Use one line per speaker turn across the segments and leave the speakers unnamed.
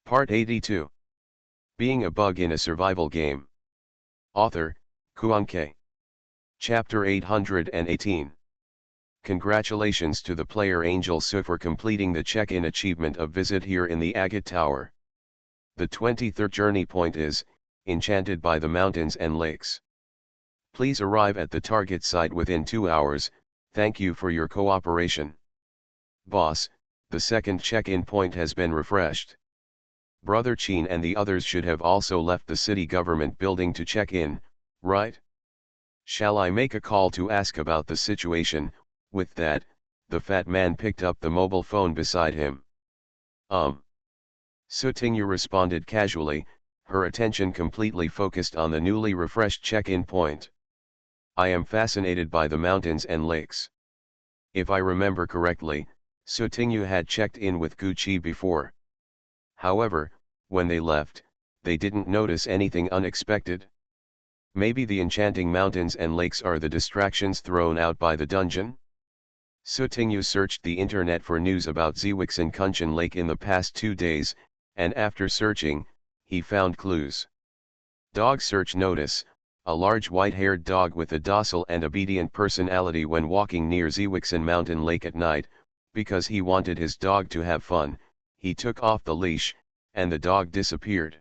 Part 82. Being a Bug in a Survival Game. Author, Kuanke. Chapter 818. Congratulations to the player Angel Su for completing the check-in achievement of Visit Here in the Agate Tower. The 23rd journey point is, Enchanted by the Mountains and Lakes. Please arrive at the target site within 2 hours, thank you for your cooperation. Boss, the second check-in point has been refreshed. Brother Chin and the others should have also left the city government building to check in, right? Shall I make a call to ask about the situation? With that, the fat man picked up the mobile phone beside him. Sutingyu responded casually, her attention completely focused on the newly refreshed check-in point. I am fascinated by the mountains and lakes. If I remember correctly, Sutingyu had checked in with Gucci before. However, when they left, they didn't notice anything unexpected. Maybe the enchanting mountains and lakes are the distractions thrown out by the dungeon? Sutingyu searched the internet for news about Ziwixin Kunshan Lake in the past 2 days, and after searching, he found clues. Dog search notice: a large white-haired dog with a docile and obedient personality when walking near Ziwixin Mountain Lake at night, because he wanted his dog to have fun, he took off the leash, and the dog disappeared.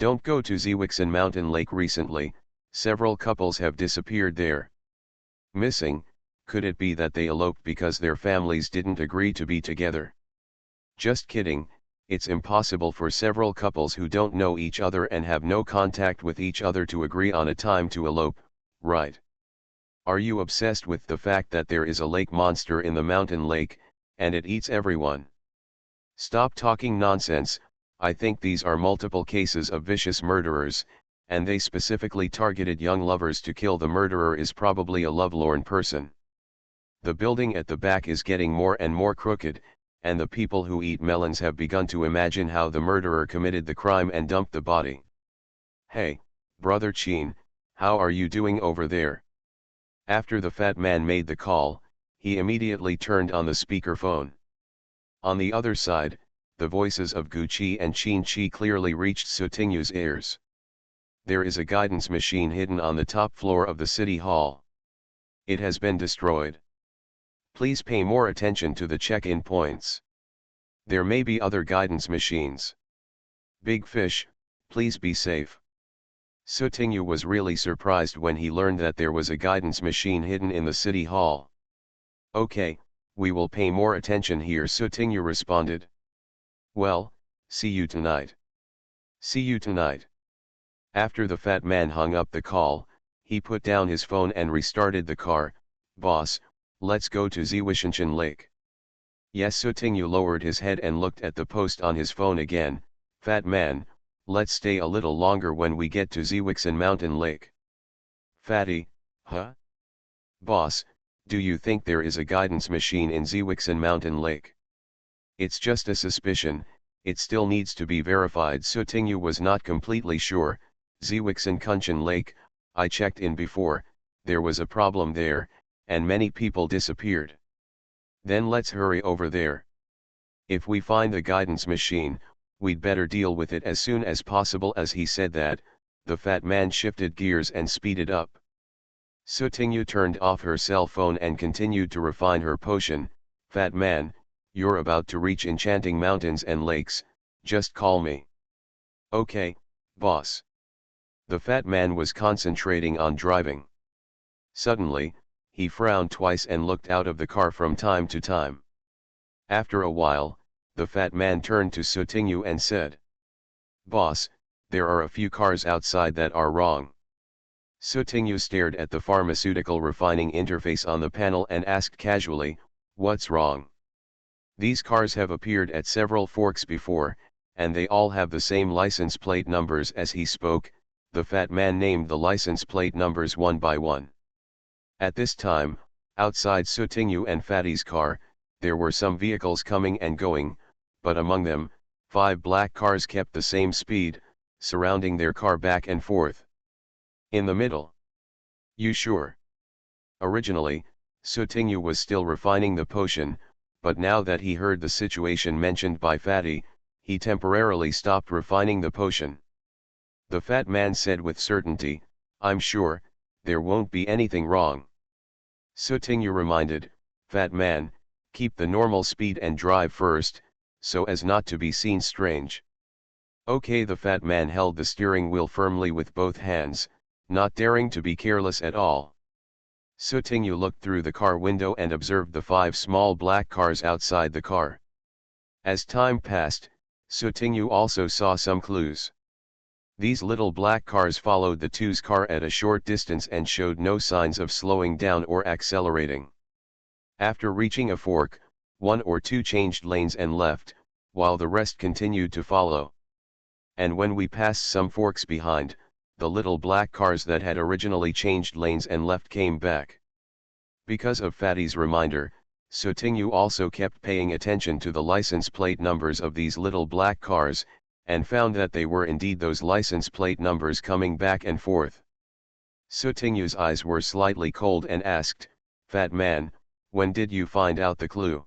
Don't go to Ziwixin Mountain Lake recently, several couples have disappeared there. Missing, could it be that they eloped because their families didn't agree to be together? Just kidding, it's impossible for several couples who don't know each other and have no contact with each other to agree on a time to elope, right? Are you obsessed with the fact that there is a lake monster in the mountain lake, and it eats everyone? Stop talking nonsense. I think these are multiple cases of vicious murderers, and they specifically targeted young lovers to kill. The murderer is probably a lovelorn person. The building at the back is getting more and more crooked, and the people who eat melons have begun to imagine how the murderer committed the crime and dumped the body. Hey, Brother Chin, how are you doing over there? After the fat man made the call, he immediately turned on the speakerphone. On the other side, the voices of Gucci and Chin Chi clearly reached Sutingyu's ears. There is a guidance machine hidden on the top floor of the city hall. It has been destroyed. Please pay more attention to the check-in points. There may be other guidance machines. Big fish, please be safe. Sutingyu was really surprised when he learned that there was a guidance machine hidden in the city hall. Okay, we will pay more attention here, Sutingyu responded. Well, see you tonight. See you tonight. After the fat man hung up the call, he put down his phone and restarted the car. Boss, let's go to Ziwishinshan Lake. Yes, Sutingyu lowered his head and looked at the post on his phone again. Fat man, let's stay a little longer when we get to Ziwixin Mountain Lake. Fatty, huh? Boss, do you think there is a guidance machine in Ziwixin Mountain Lake? It's just a suspicion, it still needs to be verified. Sutingyu was not completely sure. Ziwixin Kunshan Lake, I checked in before, there was a problem there, and many people disappeared. Then let's hurry over there. If we find the guidance machine, we'd better deal with it as soon as possible. As he said that, the fat man shifted gears and speeded up. Sutingyu turned off her cell phone and continued to refine her potion. Fat man, you're about to reach enchanting mountains and lakes, just call me. Okay, boss. The fat man was concentrating on driving. Suddenly, he frowned twice and looked out of the car from time to time. After a while, the fat man turned to Sutingyu and said, Boss, there are a few cars outside that are wrong. Sutingyu stared at the pharmaceutical refining interface on the panel and asked casually, what's wrong? These cars have appeared at several forks before, and they all have the same license plate numbers. As he spoke, the fat man named the license plate numbers one by one. At this time, outside Sutingyu and Fatty's car, there were some vehicles coming and going, but among them, 5 black cars kept the same speed, surrounding their car back and forth. In the middle. You sure? Originally, Sutingyu was still refining the potion, but now that he heard the situation mentioned by Fatty, he temporarily stopped refining the potion. The fat man said with certainty, "I'm sure, there won't be anything wrong." Sutinyu reminded, "Fat man, keep the normal speed and drive first, so as not to be seen strange." Okay, the fat man held the steering wheel firmly with both hands, not daring to be careless at all. Sutinyu looked through the car window and observed the 5 small black cars outside the car. As time passed, Sutinyu also saw some clues. These little black cars followed the 2's car at a short distance and showed no signs of slowing down or accelerating. After reaching a fork, 1 or 2 changed lanes and left, while the rest continued to follow. And when we passed some forks behind, the little black cars that had originally changed lanes and left came back. Because of Fatty's reminder, Sutinyu also kept paying attention to the license plate numbers of these little black cars, and found that they were indeed those license plate numbers coming back and forth. Sutinyu's eyes were slightly cold and asked, "Fat man, when did you find out the clue?"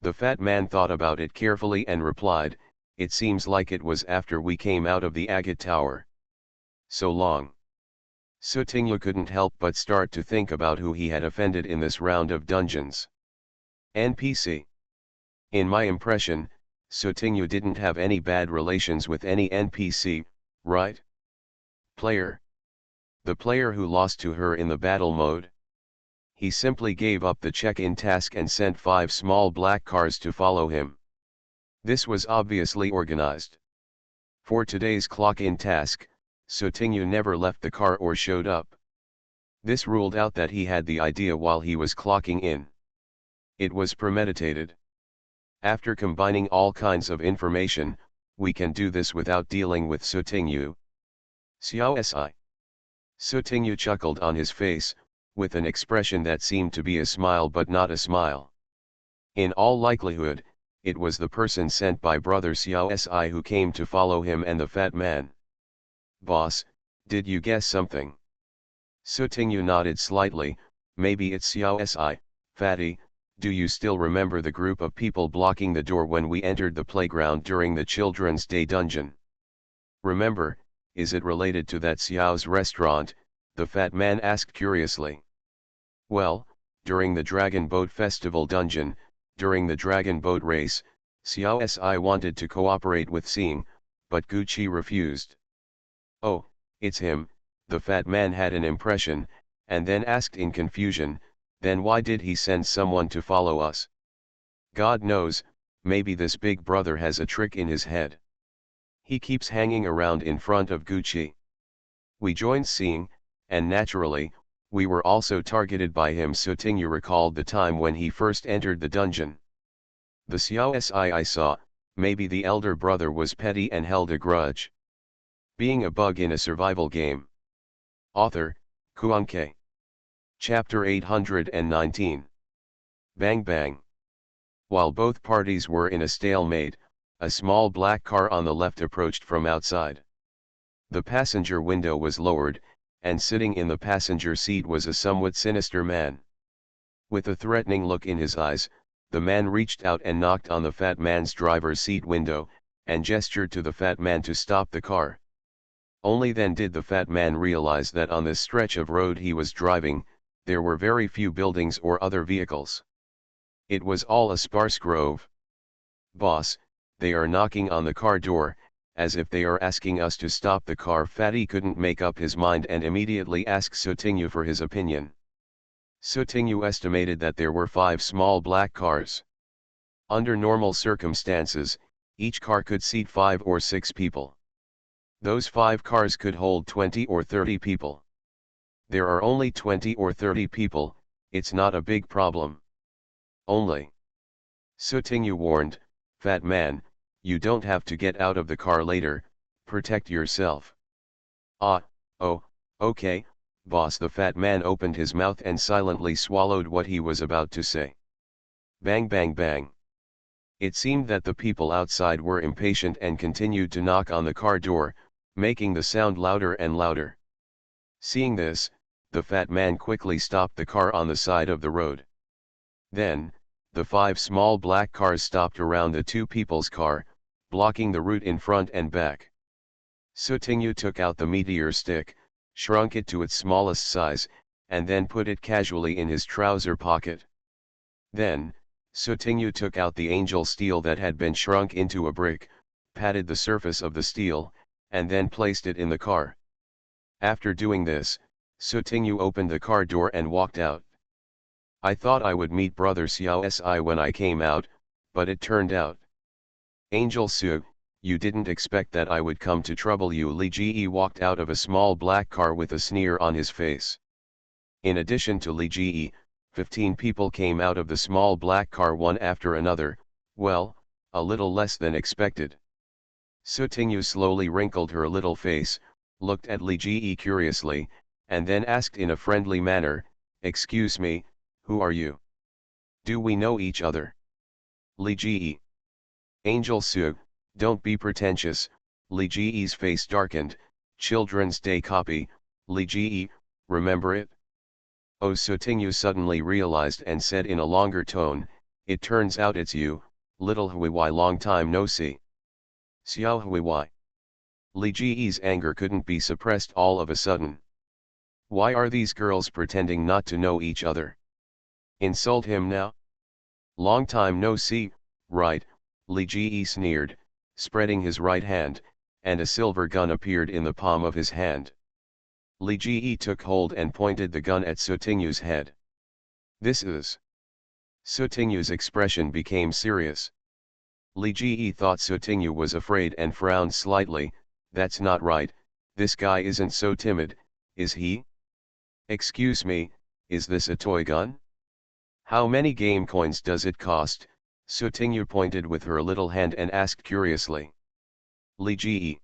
The fat man thought about it carefully and replied, "It seems like it was after we came out of the agate tower." So long. Sutinyu couldn't help but start to think about who he had offended in this round of dungeons. NPC. In my impression, Sutinyu didn't have any bad relations with any NPC, right? Player. The player who lost to her in the battle mode. He simply gave up the check-in task and sent 5 small black cars to follow him. This was obviously organized. For today's clock-in task, Sutinyu never left the car or showed up. This ruled out that he had the idea while he was clocking in. It was premeditated. After combining all kinds of information, we can do this without dealing with Sutinyu. Sci-Fi. Sutinyu chuckled on his face, with an expression that seemed to be a smile but not a smile. In all likelihood, it was the person sent by Brother Sci who came to follow him and the fat man. "Boss, did you guess something?" Sutinyu nodded slightly. "Maybe it's Sci. Fatty, do you still remember the group of people blocking the door when we entered the playground during the Children's Day dungeon?" "Remember, is it related to that Xiao's restaurant?" the fat man asked curiously. "Well, during the Dragon Boat Festival dungeon, during the Dragon Boat race, Sci wanted to cooperate with Seeing, but Gucci refused." "Oh, it's him," the fat man had an impression, and then asked in confusion, "Then why did he send someone to follow us?" "God knows, maybe this big brother has a trick in his head. He keeps hanging around in front of Gucci." We joined Seeing, and naturally, we were also targeted by him. Sutinyu recalled the time when he first entered the dungeon. "The Xiao I saw, maybe the elder brother was petty and held a grudge." Being a bug in a survival game. Author, Kuanke. Chapter 819. Bang bang. While both parties were in a stalemate, a small black car on the left approached from outside. The passenger window was lowered, and sitting in the passenger seat was a somewhat sinister man. With a threatening look in his eyes, the man reached out and knocked on the fat man's driver's seat window, and gestured to the fat man to stop the car. Only then did the fat man realize that on this stretch of road he was driving, there were very few buildings or other vehicles. It was all a sparse grove. "Boss, they are knocking on the car door, as if they are asking us to stop the car." Fatty couldn't make up his mind and immediately asked Sutinyu for his opinion. Sutinyu estimated that there were 5 small black cars. Under normal circumstances, each car could seat 5 or 6 people. Those 5 cars could hold 20 or 30 people. There are only 20 or 30 people, it's not a big problem. Only. Sutinyu warned, "Fat man, you don't have to get out of the car later, protect yourself." "Oh, okay, boss." The fat man opened his mouth and silently swallowed what he was about to say. Bang bang bang. It seemed that the people outside were impatient and continued to knock on the car door, making the sound louder and louder. Seeing this, the fat man quickly stopped the car on the side of the road. Then, the 5 small black cars stopped around the 2 people's car, blocking the route in front and back. Sutingyu took out the meteor stick, shrunk it to its smallest size, and then put it casually in his trouser pocket. Then, Sutingyu took out the angel steel that had been shrunk into a brick, patted the surface of the steel, and then placed it in the car. After doing this, Sutingyu opened the car door and walked out. I thought I would meet brother Xiao Si when I came out, but it turned out. Angel Su, you didn't expect that I would come to trouble you. Li Ji walked out of a small black car with a sneer on his face. In addition to Li Ji, 15 people came out of the small black car one after another, well, a little less than expected. Sutingyu slowly wrinkled her little face, looked at Li Ji curiously, and then asked in a friendly manner, "Excuse me, who are you? Do we know each other?" Li Ji. Angel Su, don't be pretentious. Li Ji's face darkened. Children's Day copy. Li Ji, remember it? Oh, Sutingyu suddenly realized and said in a longer tone, "It turns out it's you, little Huiwai, long time no see." Xiao Huiwai. Li Ji's anger couldn't be suppressed all of a sudden. Why are these girls pretending not to know each other? Insult him now? Long time no see, right? Li Ji sneered, spreading his right hand, and a silver gun appeared in the palm of his hand. Li Ji took hold and pointed the gun at Sutingyu's head. This is... Sutingyu's expression became serious. Li Ji thought Sutingyu was afraid and frowned slightly. That's not right, this guy isn't so timid, is he? Excuse me, is this a toy gun? How many game coins does it cost? Sutingyu pointed with her little hand and asked curiously. Li Ji.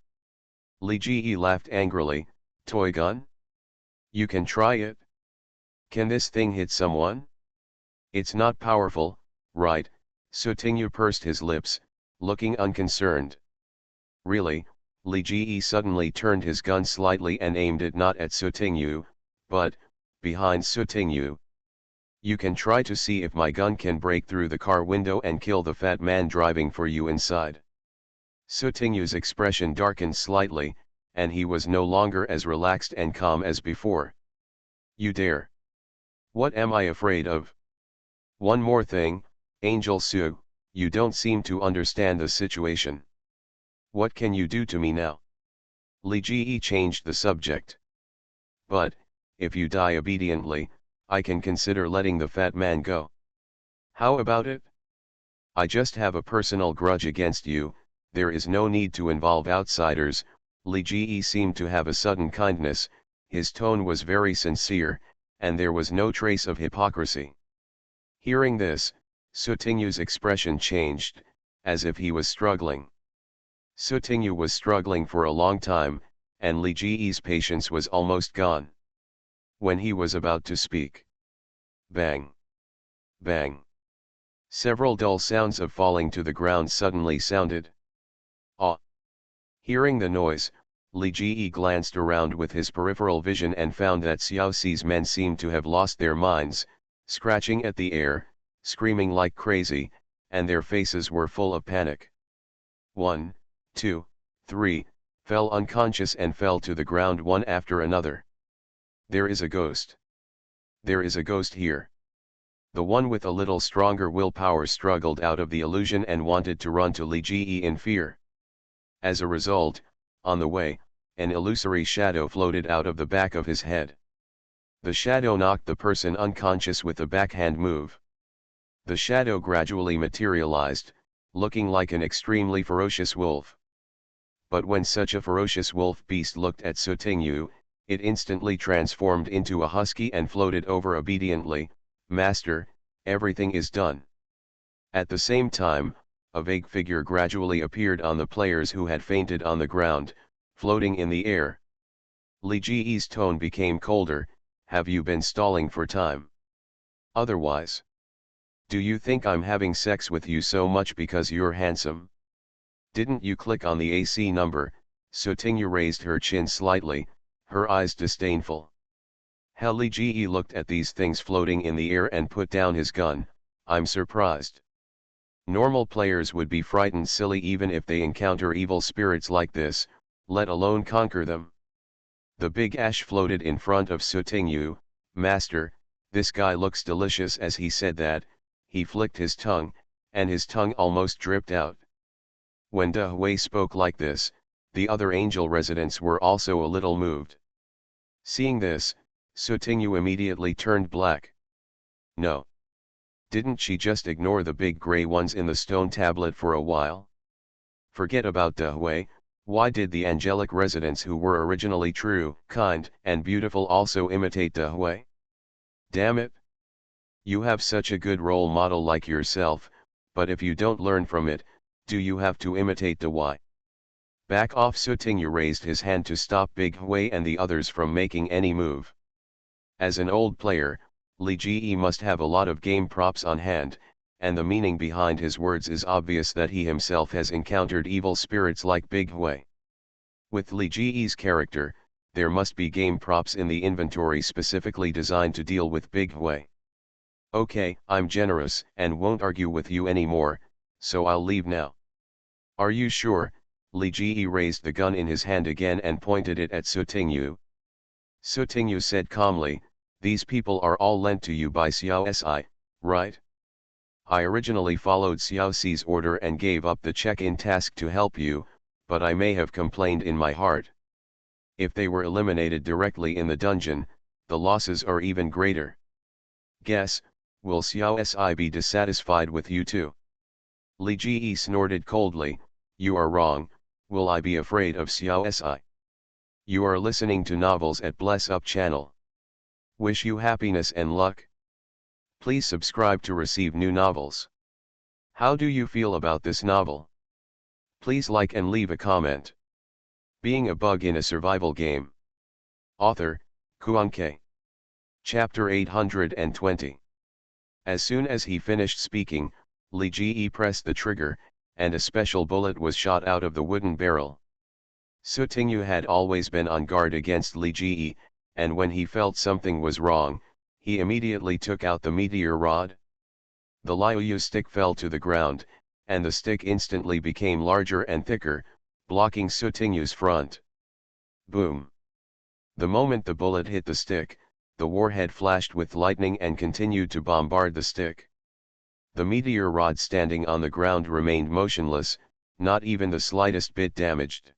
Li Ji laughed angrily, toy gun? You can try it. Can this thing hit someone? It's not powerful, right? Sutingyu pursed his lips, looking unconcerned. Really? Li Ji suddenly turned his gun slightly and aimed it not at Sutingyu, but, behind Sutingyu. You can try to see if my gun can break through the car window and kill the fat man driving for you inside. Sutingyu's expression darkened slightly, and he was no longer as relaxed and calm as before. You dare? What am I afraid of? One more thing, Angel Su, you don't seem to understand the situation. What can you do to me now? Li Ji changed the subject. But, if you die obediently, I can consider letting the fat man go. How about it? I just have a personal grudge against you, there is no need to involve outsiders. Li Ji seemed to have a sudden kindness, his tone was very sincere, and there was no trace of hypocrisy. Hearing this, Sutingyu's expression changed, as if he was struggling. Sutingyu was struggling for a long time, and Li Ji's patience was almost gone. When he was about to speak. Bang! Bang! Several dull sounds of falling to the ground suddenly sounded. Ah! Hearing the noise, Li Ji glanced around with his peripheral vision and found that Xiao Si's men seemed to have lost their minds, scratching at the air, screaming like crazy, and their faces were full of panic. 1, 2, 3, fell unconscious and fell to the ground one after another. There is a ghost. There is a ghost here. The one with a little stronger willpower struggled out of the illusion and wanted to run to Li Ji in fear. As a result, on the way, an illusory shadow floated out of the back of his head. The shadow knocked the person unconscious with a backhand move. The shadow gradually materialized, looking like an extremely ferocious wolf. But when such a ferocious wolf beast looked at Sutingyu, it instantly transformed into a husky and floated over obediently. Master, everything is done. At the same time, a vague figure gradually appeared on the players who had fainted on the ground, floating in the air. Li Ji's tone became colder. Have you been stalling for time? Otherwise. Do you think I'm having sex with you so much because you're handsome? Didn't you click on the AC number? Sutingyu raised her chin slightly, her eyes disdainful. Li Ji looked at these things floating in the air and put down his gun. I'm surprised. Normal players would be frightened silly even if they encounter evil spirits like this, let alone conquer them. The big ash floated in front of Sutingyu. Master, this guy looks delicious. As he said that, he flicked his tongue, and his tongue almost dripped out. When De Hui spoke like this, the other angel residents were also a little moved. Seeing this, Sutingyu immediately turned black. No. Didn't she just ignore the big grey ones in the stone tablet for a while? Forget about De Hui. Why did the angelic residents who were originally true, kind, and beautiful also imitate De Hui? Damn it! You have such a good role model like yourself, but if you don't learn from it, do you have to imitate De Hui? Back off! Sutingyu raised his hand to stop Big Hui and the others from making any move. As an old player, Li Ji must have a lot of game props on hand, and the meaning behind his words is obvious that he himself has encountered evil spirits like Big Hui. With Li Ji's character, there must be game props in the inventory specifically designed to deal with Big Hui. Okay, I'm generous and won't argue with you anymore, so I'll leave now. Are you sure? Li Ji raised the gun in his hand again and pointed it at Sutingyu. Sutingyu said calmly, these people are all lent to you by Xiao Si, right? I originally followed Xiao Si's order and gave up the check-in task to help you, but I may have complained in my heart. If they were eliminated directly in the dungeon, the losses are even greater. Guess, will Xiao Si be dissatisfied with you too? Li Ji snorted coldly, you are wrong, will I be afraid of Xiao Si? You are listening to Novels at Bless Up channel. Wish you happiness and luck. Please subscribe to receive new novels. How do you feel about this novel? Please like and leave a comment. Being a bug in a survival game. Author, Kuanke. Chapter 820. As soon as he finished speaking, Li Ji pressed the trigger, and a special bullet was shot out of the wooden barrel. Sutingyu had always been on guard against Li Ji, and when he felt something was wrong, he immediately took out the meteor rod. The Liu stick fell to the ground, and the stick instantly became larger and thicker, blocking Sutingyu's front. Boom! The moment the bullet hit the stick, the warhead flashed with lightning and continued to bombard the stick. The meteor rod standing on the ground remained motionless, not even the slightest bit damaged.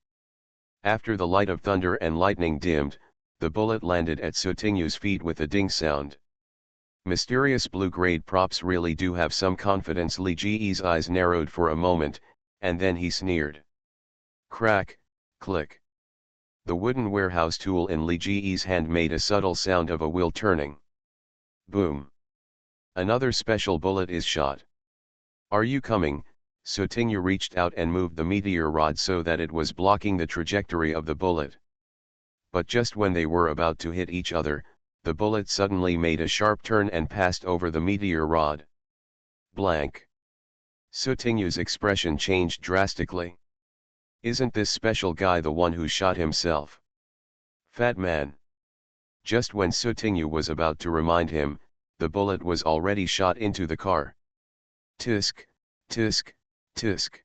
After the light of thunder and lightning dimmed, the bullet landed at Sutingyu's feet with a ding sound. Mysterious blue-grade props really do have some confidence. Li Ji's eyes narrowed for a moment, and then he sneered. Crack, click. The wooden warehouse tool in Li Ji's hand made a subtle sound of a wheel turning. Boom. Another special bullet is shot. Are you coming? Sutingyu reached out and moved the meteor rod so that it was blocking the trajectory of the bullet. But just when they were about to hit each other, the bullet suddenly made a sharp turn and passed over the meteor rod. Blank. Sutingyu's expression changed drastically. Isn't this special guy the one who shot himself? Fat man. Just when Sutingyu was about to remind him, the bullet was already shot into the car. Tisk, tisk, tisk.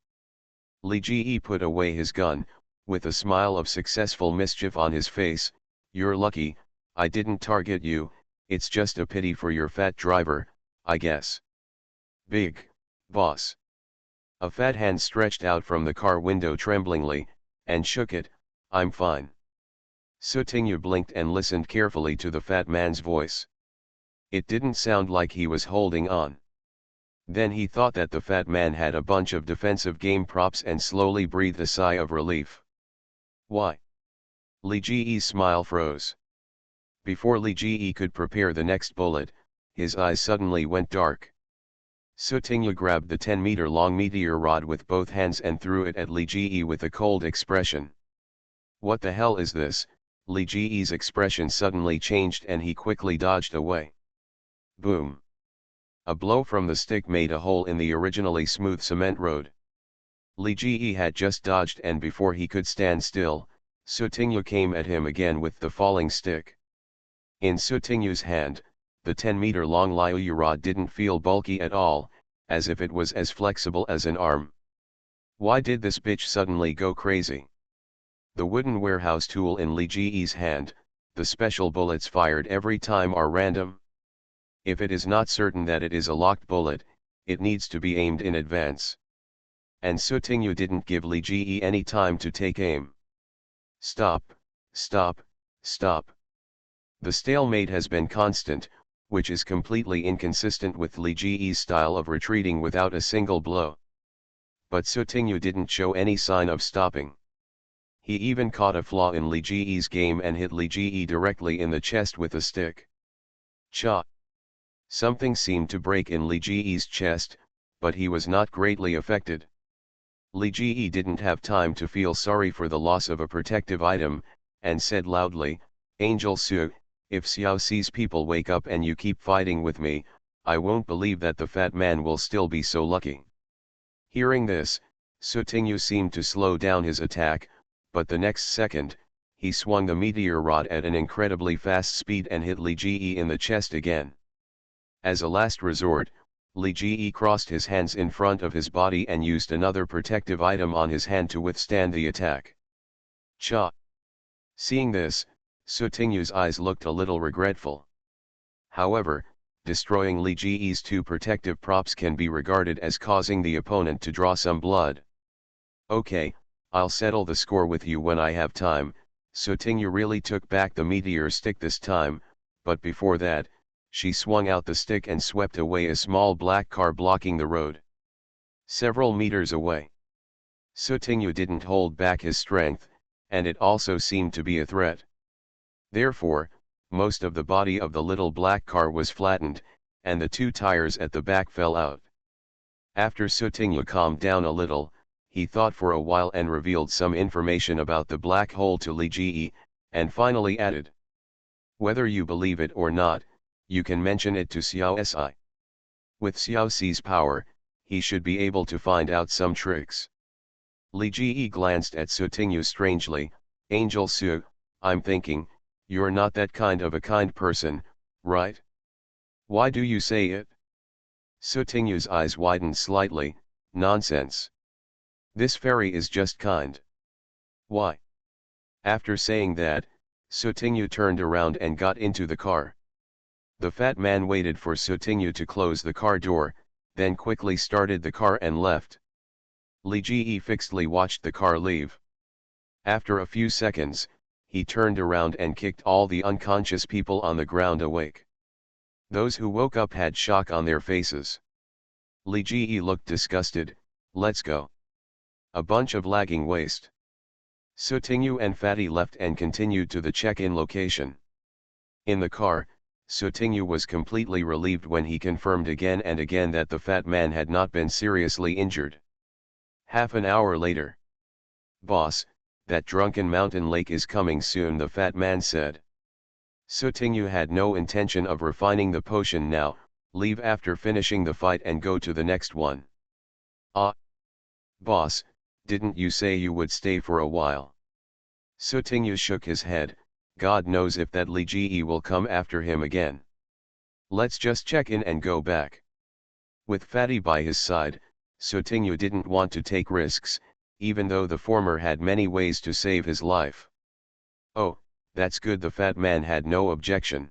Li Ji put away his gun, with a smile of successful mischief on his face. You're lucky, I didn't target you, it's just a pity for your fat driver, I guess. Big boss. A fat hand stretched out from the car window tremblingly, and shook it. I'm fine. Sutingyu blinked and listened carefully to the fat man's voice. It didn't sound like he was holding on. Then he thought that the fat man had a bunch of defensive game props and slowly breathed a sigh of relief. Why? Li Ji's smile froze. Before Li Ji could prepare the next bullet, his eyes suddenly went dark. Sutingyu grabbed the 10-meter-long meteor rod with both hands and threw it at Li Ji with a cold expression. What the hell is this? Li Ji's expression suddenly changed and he quickly dodged away. Boom! A blow from the stick made a hole in the originally smooth cement road. Li Ji had just dodged, and before he could stand still, Sutingyu came at him again with the falling stick. In Sutingyu's hand, the 10-meter-long Liu rod didn't feel bulky at all, as if it was as flexible as an arm. Why did this bitch suddenly go crazy? The wooden warehouse tool in Li Ji's hand, the special bullets fired every time are random. If it is not certain that it is a locked bullet, it needs to be aimed in advance. And Sutingyu didn't give Li Ji any time to take aim. Stop, stop, stop. The stalemate has been constant, which is completely inconsistent with Li Ji's style of retreating without a single blow. But Sutingyu didn't show any sign of stopping. He even caught a flaw in Li Ji's game and hit Li Ji directly in the chest with a stick. Cha! Something seemed to break in Li Ji's chest, but he was not greatly affected. Li Ji didn't have time to feel sorry for the loss of a protective item, and said loudly, "Angel Su, if Xiao Ci's people wake up and you keep fighting with me, I won't believe that the fat man will still be so lucky." Hearing this, Sutingyu seemed to slow down his attack, but the next second, he swung the meteor rod at an incredibly fast speed and hit Li Ji in the chest again. As a last resort, Li Ji crossed his hands in front of his body and used another protective item on his hand to withstand the attack. Cha! Seeing this, Sutingyu's eyes looked a little regretful. However, destroying Li Ji's two protective props can be regarded as causing the opponent to draw some blood. "Okay, I'll settle the score with you when I have time." Sutingyu really took back the meteor stick this time, but before that, she swung out the stick and swept away a small black car blocking the road. Several meters away. Sutingyu didn't hold back his strength, and it also seemed to be a threat. Therefore, most of the body of the little black car was flattened, and the two tires at the back fell out. After Sutingyu calmed down a little, he thought for a while and revealed some information about the black hole to Li Ji, and finally added, "Whether you believe it or not, you can mention it to Xiao Si. With Xiao Ci's power, he should be able to find out some tricks." Li Ji glanced at Sutingyu strangely. "Angel Su, I'm thinking, you're not that kind of a kind person, right? Why do you say it?" Sutingyu's eyes widened slightly. "Nonsense. This fairy is just kind." "Why?" After saying that, Sutingyu turned around and got into the car. The fat man waited for Sutingyu to close the car door, then quickly started the car and left. Li Ji fixedly watched the car leave. After a few seconds, he turned around and kicked all the unconscious people on the ground awake. Those who woke up had shock on their faces. Li Ji looked disgusted. "Let's go. A bunch of lagging waste." Sutingyu and Fatty left and continued to the check-in location. In the car, Sutingyu was completely relieved when he confirmed again and again that the fat man had not been seriously injured. Half an hour later. "Boss, that drunken mountain lake is coming soon," the fat man said. Sutingyu had no intention of refining the potion now. Leave after finishing the fight and go to the next one. "Ah. Boss, didn't you say you would stay for a while?" Sutingyu shook his head. God knows if that Li Ji will come after him again. "Let's just check in and go back." With Fatty by his side, Sutingyu didn't want to take risks, even though the former had many ways to save his life. "Oh, that's good." The fat man had no objection.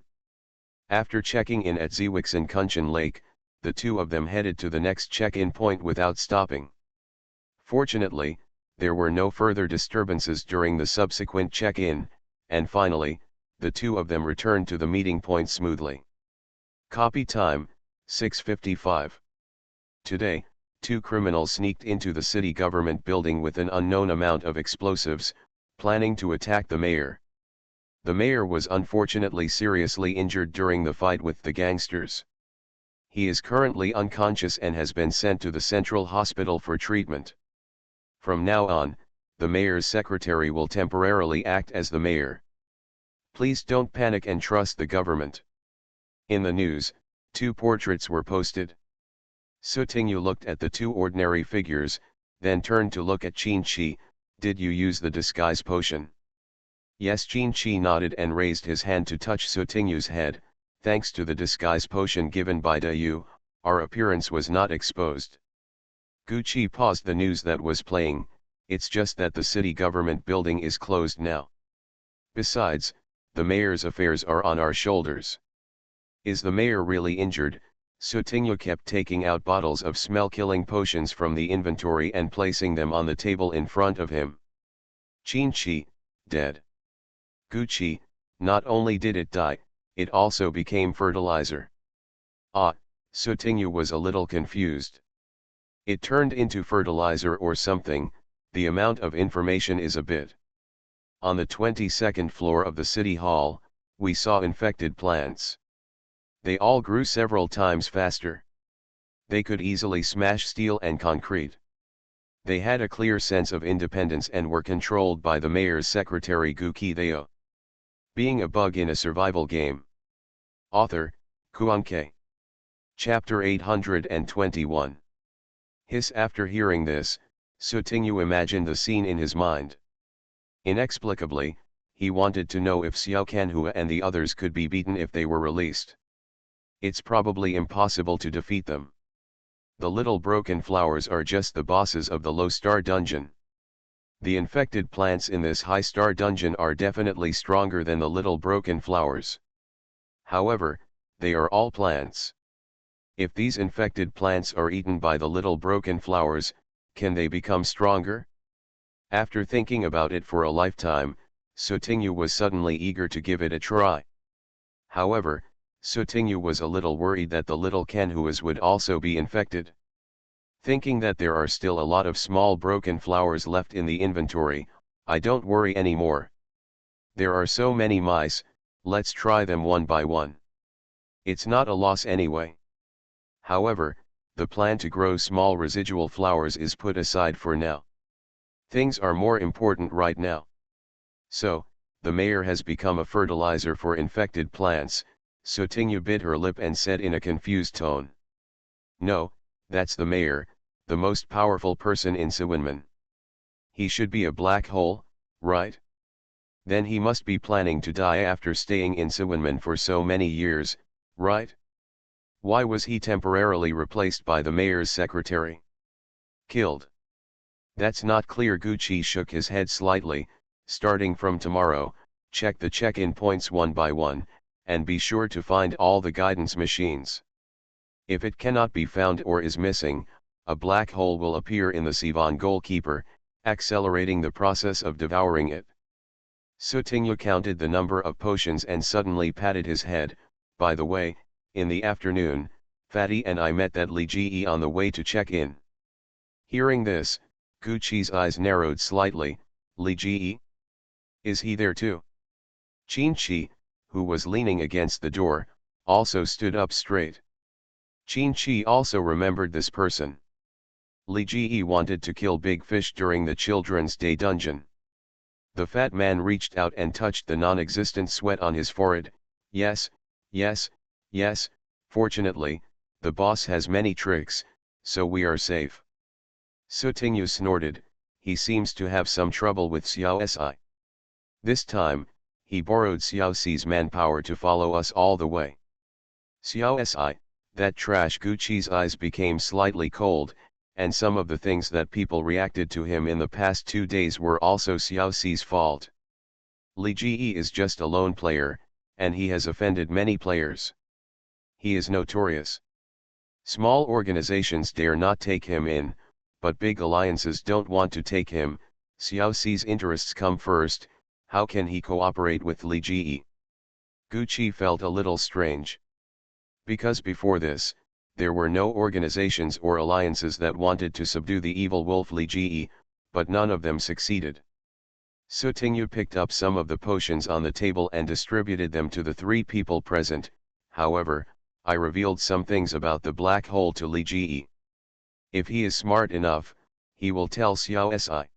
After checking in at Ziwixin Kunshan Lake, the two of them headed to the next check-in point without stopping. Fortunately, there were no further disturbances during the subsequent check-in, and finally, the two of them returned to the meeting point smoothly. Copy time, 6:55. Today, two criminals sneaked into the city government building with an unknown amount of explosives, planning to attack the mayor. The mayor was unfortunately seriously injured during the fight with the gangsters. He is currently unconscious and has been sent to the central hospital for treatment. From now on, the mayor's secretary will temporarily act as the mayor. Please don't panic and trust the government. In the news, two portraits were posted. Sutingyu looked at the two ordinary figures, then turned to look at Qin Chi. "Did you use the disguise potion?" Yes. Qin Chi nodded and raised his hand to touch Sutingyu's head. "Thanks to the disguise potion given by Dayu, Our appearance was not exposed. Gucci paused the news that was playing. It's just that the city government building is closed now. Besides, the mayor's affairs are on our shoulders. Is the mayor really injured? Sutinho kept taking out bottles of smell-killing potions from the inventory and placing them on the table in front of him. Chinchi, dead. Gucci, not only did it die, it also became fertilizer. Ah, Sutinho was a little confused. It turned into fertilizer or something. The amount of information is a bit. On the 22nd floor of the city hall, we saw infected plants. They all grew several times faster. They could easily smash steel and concrete. They had a clear sense of independence and were controlled by the mayor's secretary Guki Theo. Being a bug in a survival game. Author, Kuanke. Chapter 821. After hearing this, Sutinho imagined the scene in his mind. Inexplicably, he wanted to know if Xiao Canhua and the others could be beaten if they were released. It's probably impossible to defeat them. The little broken flowers are just the bosses of the low-star dungeon. The infected plants in this high-star dungeon are definitely stronger than the little broken flowers. However, they are all plants. If these infected plants are eaten by the little broken flowers, can they become stronger? After thinking about it for a lifetime, Sutinho was suddenly eager to give it a try. However, Sutinho was a little worried that the little Canhuas would also be infected. Thinking that there are still a lot of small broken flowers left in the inventory, I don't worry anymore. There are so many mice, let's try them one by one. It's not a loss anyway. However, the plan to grow small residual flowers is put aside for now. Things are more important right now. So, the mayor has become a fertilizer for infected plants. Sutinho bit her lip and said in a confused tone. No, that's the mayor, the most powerful person in Siwinman. He should be a black hole, right? Then he must be planning to die after staying in Siwinman for so many years, right? Why was he temporarily replaced by the mayor's secretary? Killed. That's not clear. Gucci shook his head slightly. Starting from tomorrow, check the check-in points one by one, and be sure to find all the guidance machines. If it cannot be found or is missing, a black hole will appear in the Sivan goalkeeper, accelerating the process of devouring it. Sutinho counted the number of potions and suddenly patted his head. By the way, in the afternoon, Fatty and I met that Li Ji on the way to check in. Hearing this, Gucci's eyes narrowed slightly. Li Ji? Is he there too? Chinchi, who was leaning against the door, also stood up straight. Chinchi also remembered this person. Li Ji wanted to kill Big Fish during the Children's Day dungeon. The fat man reached out and touched the non-existent sweat on his forehead. Yes, yes, yes, fortunately, the boss has many tricks, so we are safe. Sutinho snorted. He seems to have some trouble with Xiao Si. This time, he borrowed Xiao Si's manpower to follow us all the way. Xiao Si, that trash. Gucci's eyes became slightly cold, and some of the things that people reacted to him in the past 2 days were also Xiao Si's fault. Li Ji is just a lone player, and he has offended many players. He is notorious. Small organizations dare not take him in, but big alliances don't want to take him. Xiao Si's interests come first. How can he cooperate with Li Ji? Gucci felt a little strange. Because before this, there were no organizations or alliances that wanted to subdue the evil wolf Li Ji, but none of them succeeded. Sutinho picked up some of the potions on the table and distributed them to the 3 people present. However, I revealed some things about the black hole to Li Ji. If he is smart enough, he will tell Xiao Si.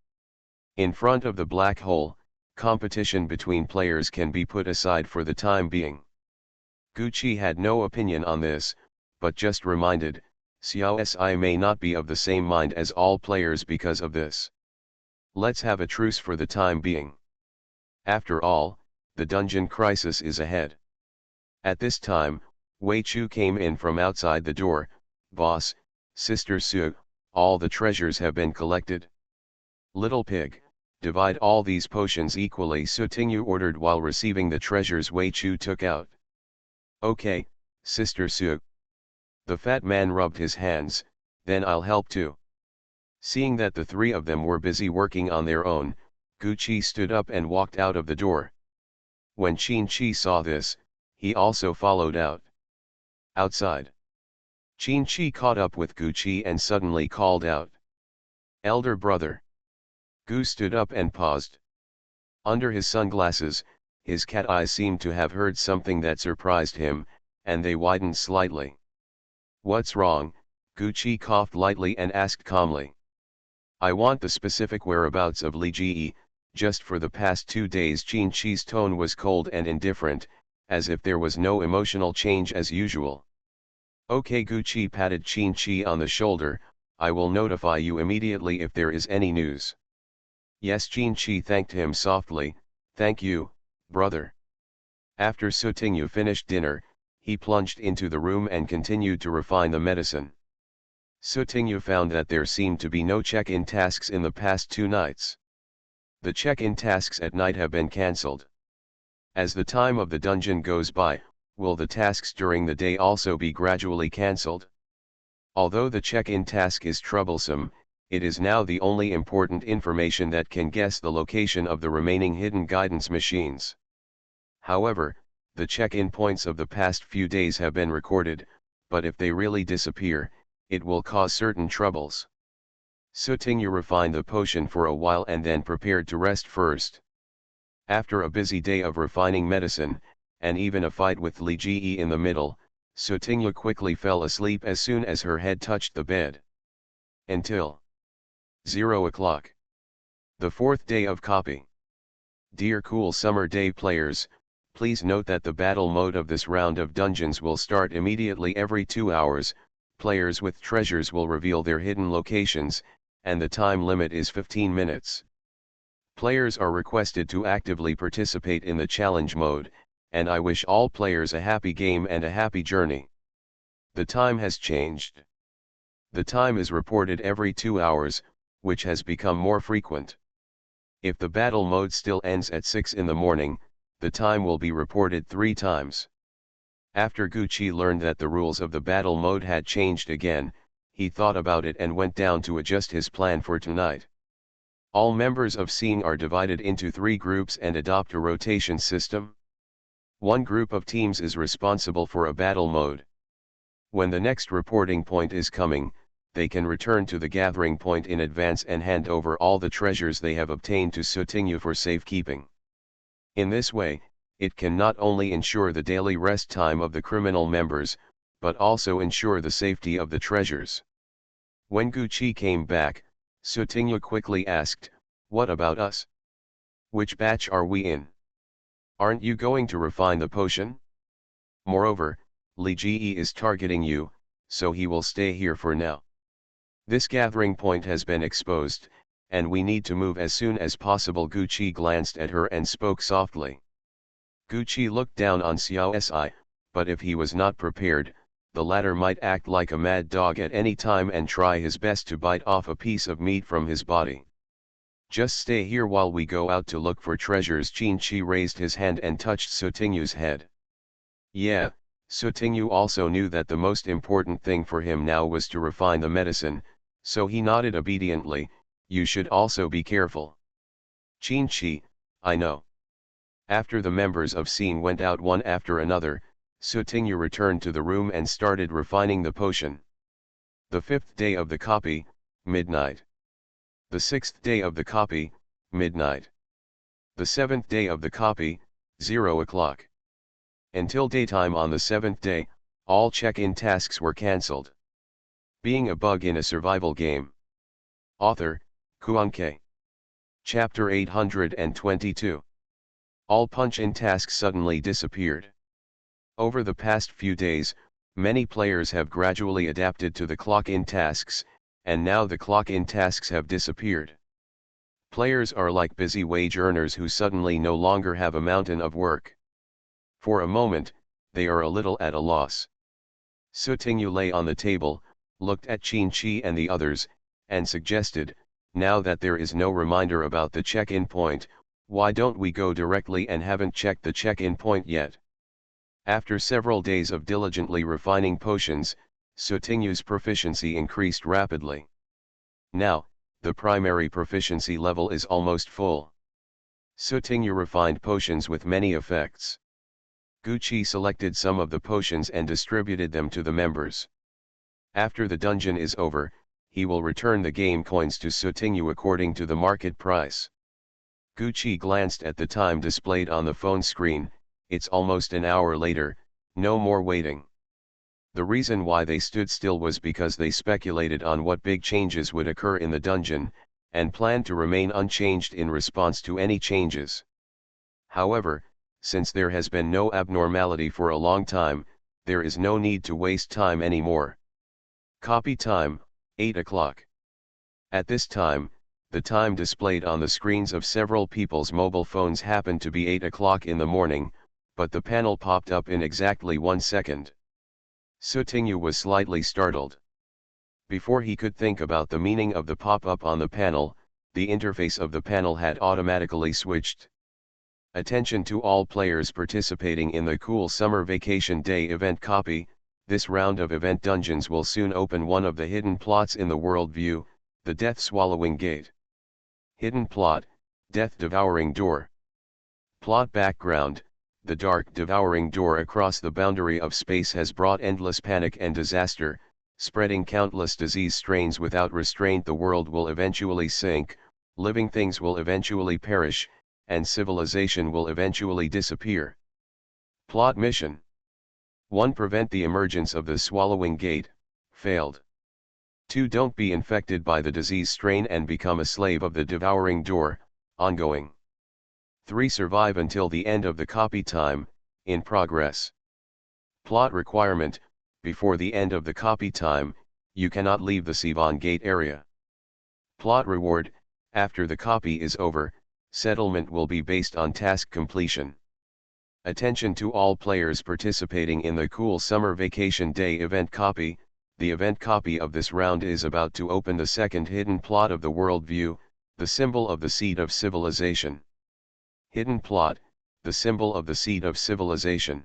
In front of the black hole, competition between players can be put aside for the time being. Gucci had no opinion on this, but just reminded, Xiao Si may not be of the same mind as all players because of this. Let's have a truce for the time being. After all, the dungeon crisis is ahead. At this time, Wei Chu came in from outside the door. Boss, Sister Sue, all the treasures have been collected. Little pig, divide all these potions equally, Sutinyu ordered while receiving the treasures Wei Chu took out. Okay, Sister Sue. The fat man rubbed his hands, then I'll help too. Seeing that the three of them were busy working on their own, Gucci stood up and walked out of the door. When Qin-Chi saw this, he also followed out. Outside, Qin-Chi caught up with Gucci and suddenly called out, "Elder brother." Gu stood up and paused. Under his sunglasses, his cat eyes seemed to have heard something that surprised him, and they widened slightly. "What's wrong?" Gucci coughed lightly and asked calmly. "I want the specific whereabouts of Li Ji. Just for the past 2 days." Qin-Chi's tone was cold and indifferent, as if there was no emotional change as usual. "Okay." Gucci patted Qin-Chi on the shoulder, "I will notify you immediately if there is any news." "Yes." Qin-Chi thanked him softly, "Thank you, brother." After Sutinyu finished dinner, he plunged into the room and continued to refine the medicine. Sutinyu found that there seemed to be no check-in tasks in the past 2 nights. The check-in tasks at night have been cancelled. As the time of the dungeon goes by, will the tasks during the day also be gradually cancelled? Although the check-in task is troublesome, it is now the only important information that can guess the location of the remaining hidden guidance machines. However, the check-in points of the past few days have been recorded, but if they really disappear, it will cause certain troubles. Sutinyu refined the potion for a while and then prepared to rest first. After a busy day of refining medicine, and even a fight with Li Ji in the middle, Sutinyu quickly fell asleep as soon as her head touched the bed. Until 0 o'clock. The 4th day of copy. Dear cool summer day players, please note that the battle mode of this round of dungeons will start immediately every 2 hours, players with treasures will reveal their hidden locations, and the time limit is 15 minutes. Players are requested to actively participate in the challenge mode, and I wish all players a happy game and a happy journey. The time has changed. The time is reported every 2 hours, which has become more frequent. If the battle mode still ends at 6 in the morning, the time will be reported 3 times. After Gucci learned that the rules of the battle mode had changed again, he thought about it and went down to adjust his plan for tonight. All members of Scene are divided into 3 groups and adopt a rotation system. One group of teams is responsible for a battle mode. When the next reporting point is coming, they can return to the gathering point in advance and hand over all the treasures they have obtained to Sutinyu for safekeeping. In this way, it can not only ensure the daily rest time of the criminal members, but also ensure the safety of the treasures. When Gucci came back, Sutinyu quickly asked, "What about us? Which batch are we in? Aren't you going to refine the potion? Moreover, Li Ji is targeting you, so he will stay here for now. This gathering point has been exposed, and we need to move as soon as possible." Gucci glanced at her and spoke softly. Gucci looked down on Xiao Si, but if he was not prepared, the latter might act like a mad dog at any time and try his best to bite off a piece of meat from his body. "Just stay here while we go out to look for treasures." Qin-Chi raised his hand and touched Sutinyu's head. Yeah, Sutinyu also knew that the most important thing for him now was to refine the medicine, so he nodded obediently. "You should also be careful." "Qin-Chi, I know." After the members of Scene went out one after another, Sutinyu returned to the room and started refining the potion. The 5th day of the copy, midnight. The 6th day of the copy, midnight. The 7th day of the copy, 0 o'clock. Until daytime on the 7th day, all check-in tasks were cancelled. Being a bug in a survival game. Author, Kuanke. Chapter 822. All punch-in tasks suddenly disappeared. Over the past few days, many players have gradually adapted to the clock-in tasks, and now the clock-in tasks have disappeared. Players are like busy wage earners who suddenly no longer have a mountain of work. For a moment, they are a little at a loss. Sutinyu lay on the table, looked at Qin and the others, and suggested, now that there is no reminder about the check-in point, why don't we go directly and haven't checked the check-in point yet? After several days of diligently refining potions, Sutingyu's proficiency increased rapidly. Now, the primary proficiency level is almost full. Sutingyu refined potions with many effects. Gucci selected some of the potions and distributed them to the members. After the dungeon is over, he will return the game coins to Sutingyu according to the market price. Gucci glanced at the time displayed on the phone screen. It's almost an hour later, no more waiting. The reason why they stood still was because they speculated on what big changes would occur in the dungeon, and planned to remain unchanged in response to any changes. However, since there has been no abnormality for a long time, there is no need to waste time anymore. Copy time, 8 o'clock. At this time, the time displayed on the screens of several people's mobile phones happened to be 8 o'clock in the morning, but the panel popped up in exactly 1 second. Sutingyu was slightly startled. Before he could think about the meaning of the pop-up on the panel, the interface of the panel had automatically switched. Attention to all players participating in the Cool Summer Vacation Day event. Copy, this round of event dungeons will soon open one of the hidden plots in the world view, the Death Swallowing Gate. Hidden plot, Death Devouring Door. Plot background: the dark devouring door across the boundary of space has brought endless panic and disaster, spreading countless disease strains without restraint. The world will eventually sink, living things will eventually perish, and civilization will eventually disappear. Plot mission: 1. Prevent the emergence of the Swallowing Gate, failed. 2. Don't be infected by the disease strain and become a slave of the devouring door, ongoing. 3. Survive until the end of the copy time, in progress. Plot requirement: before the end of the copy time, you cannot leave the Sivan Gate area. Plot reward: after the copy is over, settlement will be based on task completion. Attention to all players participating in the Cool Summer Vacation Day event. Copy, the event copy of this round is about to open the second hidden plot of the world view, the symbol of the seed of civilization. Hidden plot, the symbol of the seed of civilization.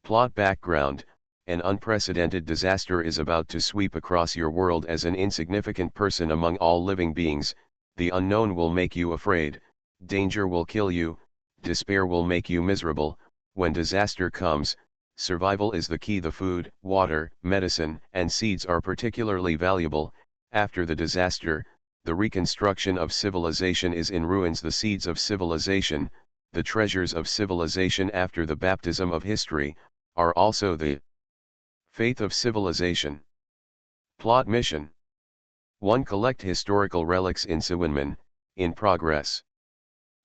Plot background: an unprecedented disaster is about to sweep across your world. As an insignificant person among all living beings, the unknown will make you afraid, danger will kill you, despair will make you miserable. When disaster comes, survival is the key. The food, water, medicine, and seeds are particularly valuable. After the disaster, the reconstruction of civilization is in ruins. The seeds of civilization, the treasures of civilization after the baptism of history, are also the faith of civilization. Plot mission: 1. Collect historical relics in Siwinman, in progress.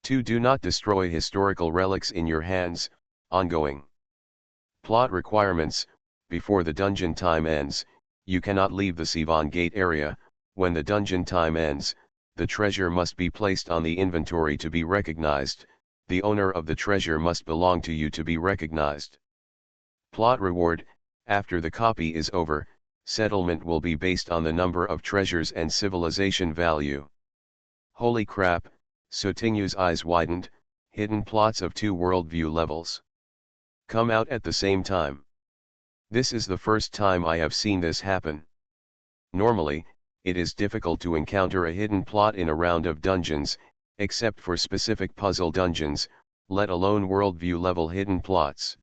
2. Do not destroy historical relics in your hands, ongoing. Plot requirements: before the dungeon time ends, you cannot leave the Sivan Gate area. When the dungeon time ends, the treasure must be placed on the inventory to be recognized. The owner of the treasure must belong to you to be recognized. Plot reward: after the copy is over, settlement will be based on the number of treasures and civilization value. Holy crap, Sutingyu's eyes widened. Hidden plots of 2 worldview levels come out at the same time. This is the first time I have seen this happen. Normally, it is difficult to encounter a hidden plot in a round of dungeons, except for specific puzzle dungeons, let alone worldview level hidden plots.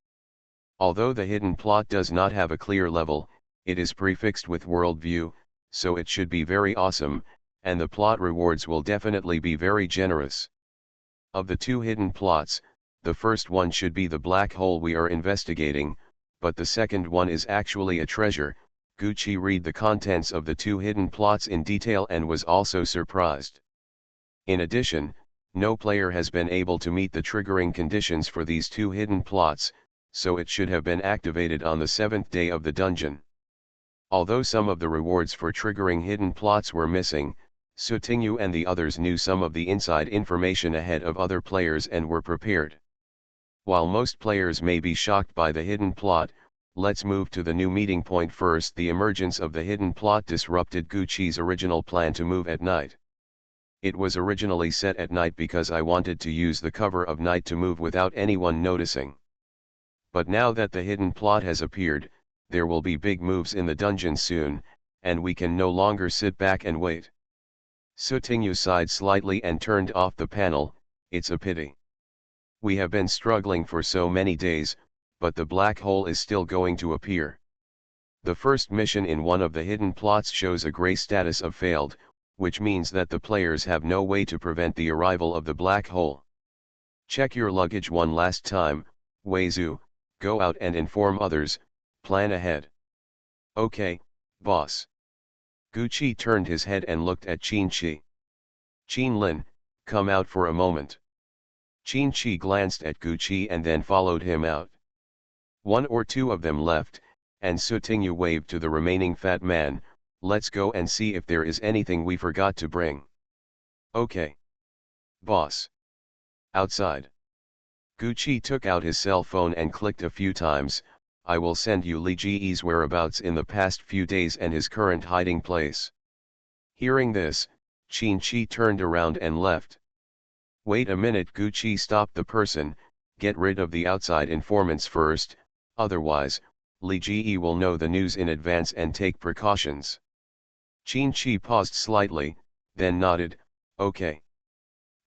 Although the hidden plot does not have a clear level, it is prefixed with worldview, so it should be very awesome, and the plot rewards will definitely be very generous. Of the 2 hidden plots, the first one should be the black hole we are investigating, but the second one is actually a treasure. Gucci read the contents of the 2 hidden plots in detail and was also surprised. In addition, no player has been able to meet the triggering conditions for these 2 hidden plots, so it should have been activated on the 7th day of the dungeon. Although some of the rewards for triggering hidden plots were missing, Sutingyu and the others knew some of the inside information ahead of other players and were prepared. While most players may be shocked by the hidden plot, Let's move to the new meeting point first. The emergence of the hidden plot disrupted Gucci's original plan to move at night. It was originally set at night because I wanted to use the cover of night to move without anyone noticing. But now that the hidden plot has appeared, there will be big moves in the dungeon soon, and we can no longer sit back and wait. Sutinyu sighed slightly and turned off the panel. It's a pity. We have been struggling for so many days, but the black hole is still going to appear. The first mission in one of the hidden plots shows a gray status of failed, which means that the players have no way to prevent the arrival of the black hole. Check your luggage one last time, Weizu, go out and inform others, plan ahead. Okay, boss. Gucci turned his head and looked at Qin-Chi. Qin-Lin, come out for a moment. Qin-Chi glanced at Gucci and then followed him out. One or two of them left, and Sutinyu waved to the remaining fat man, let's go and see if there is anything we forgot to bring. Okay. Boss. Outside. Gucci took out his cell phone and clicked a few times. I will send you Li Ji's whereabouts in the past few days and his current hiding place. Hearing this, Qin-Chi turned around and left. Wait a minute, Gucci stopped the person, get rid of the outside informants first, otherwise, Li Ji will know the news in advance and take precautions. Qin-Chi paused slightly, then nodded, okay.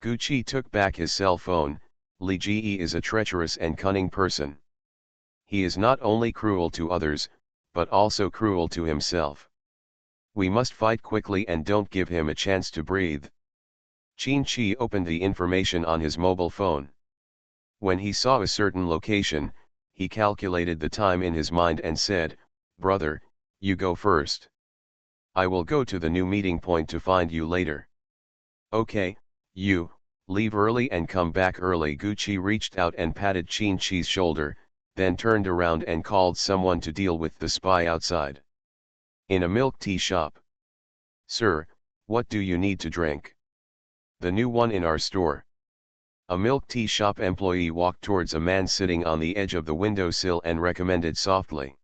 Gucci took back his cell phone. Li Ji is a treacherous and cunning person. He is not only cruel to others, but also cruel to himself. We must fight quickly and don't give him a chance to breathe. Qin-Chi opened the information on his mobile phone. When he saw a certain location, he calculated the time in his mind and said, brother, you go first. I will go to the new meeting point to find you later. Okay, you, leave early and come back early. Gucci reached out and patted Qin-Chi's shoulder, then turned around and called someone to deal with the spy outside. In a milk tea shop. Sir, what do you need to drink? The new one in our store. A milk tea shop employee walked towards a man sitting on the edge of the windowsill and recommended softly.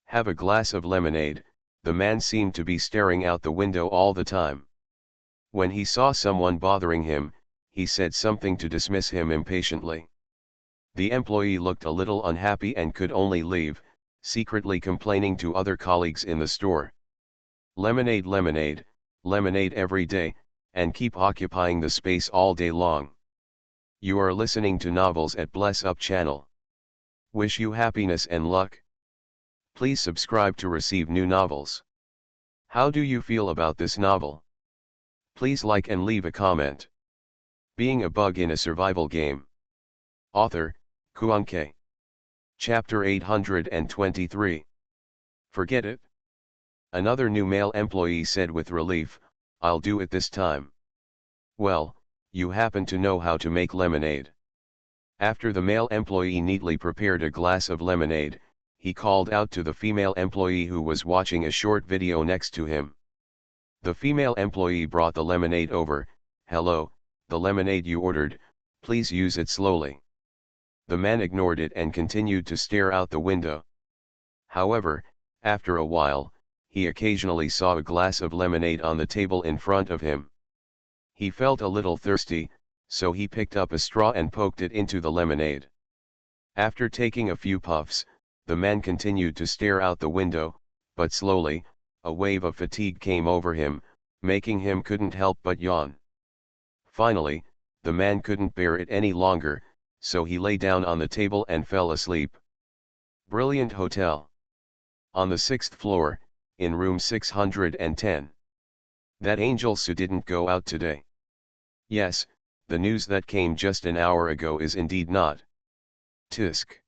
Have a glass of lemonade. The man seemed to be staring out the window all the time. When he saw someone bothering him, he said something to dismiss him impatiently. The employee looked a little unhappy and could only leave, secretly complaining to other colleagues in the store. Lemonade, lemonade, lemonade every day, and keep occupying the space all day long. You are listening to Novels at Bless Up channel. Wish you happiness and luck. Please subscribe to receive new novels. How do you feel about this novel? Please like and leave a comment. Being a bug in a survival game. Author, Kuanke. Chapter 823. Forget it. Another new male employee said with relief, I'll do it this time. Well, you happen to know how to make lemonade. After the male employee neatly prepared a glass of lemonade, he called out to the female employee who was watching a short video next to him. The female employee brought the lemonade over. Hello, the lemonade you ordered, please use it slowly. The man ignored it and continued to stare out the window. However, after a while, he occasionally saw a glass of lemonade on the table in front of him. He felt a little thirsty, so he picked up a straw and poked it into the lemonade. After taking a few puffs, the man continued to stare out the window, but slowly, a wave of fatigue came over him, making him couldn't help but yawn. Finally, the man couldn't bear it any longer, so he lay down on the table and fell asleep. Brilliant hotel. On the 6th floor, in room 610. That Angel Su didn't go out today. Yes, the news that came just an hour ago is indeed not. Tisk.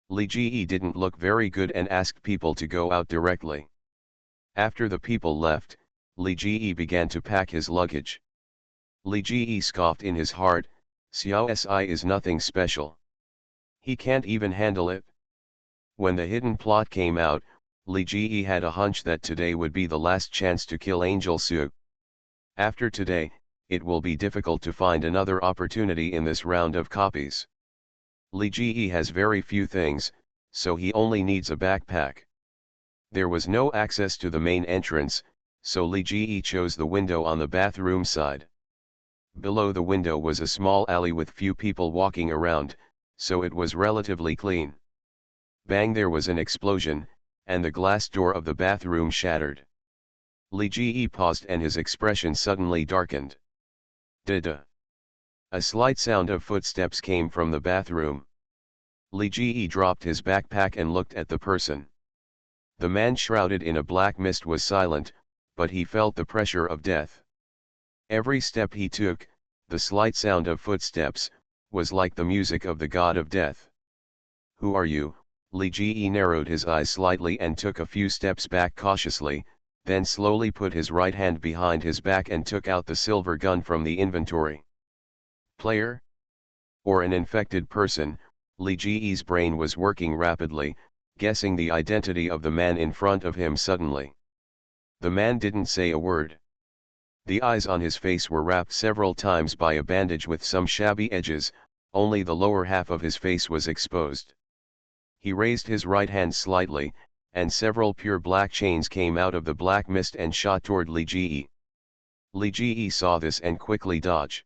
Li Ji didn't look very good and asked people to go out directly. After the people left, Li Ji began to pack his luggage. Li Ji scoffed in his heart, Xiao Si is nothing special. He can't even handle it. When the hidden plot came out, Li Ji had a hunch that today would be the last chance to kill Angel Su. After today, it will be difficult to find another opportunity in this round of copies. Li Ji has very few things, so he only needs a backpack. There was no access to the main entrance, so Li Ji chose the window on the bathroom side. Below the window was a small alley with few people walking around, so it was relatively clean. Bang, there was an explosion, and the glass door of the bathroom shattered. Li Ji paused and his expression suddenly darkened. Da-da. A slight sound of footsteps came from the bathroom. Li Ji dropped his backpack and looked at the person. The man shrouded in a black mist was silent, but he felt the pressure of death. Every step he took, the slight sound of footsteps, was like the music of the god of death. Who are you? Li Ji narrowed his eyes slightly and took a few steps back cautiously, then slowly put his right hand behind his back and took out the silver gun from the inventory. Player? Or an infected person? Li Ji's brain was working rapidly, guessing the identity of the man in front of him suddenly. The man didn't say a word. The eyes on his face were wrapped several times by a bandage with some shabby edges, only the lower half of his face was exposed. He raised his right hand slightly, and several pure black chains came out of the black mist and shot toward Li Ji. Li Ji saw this and quickly dodged.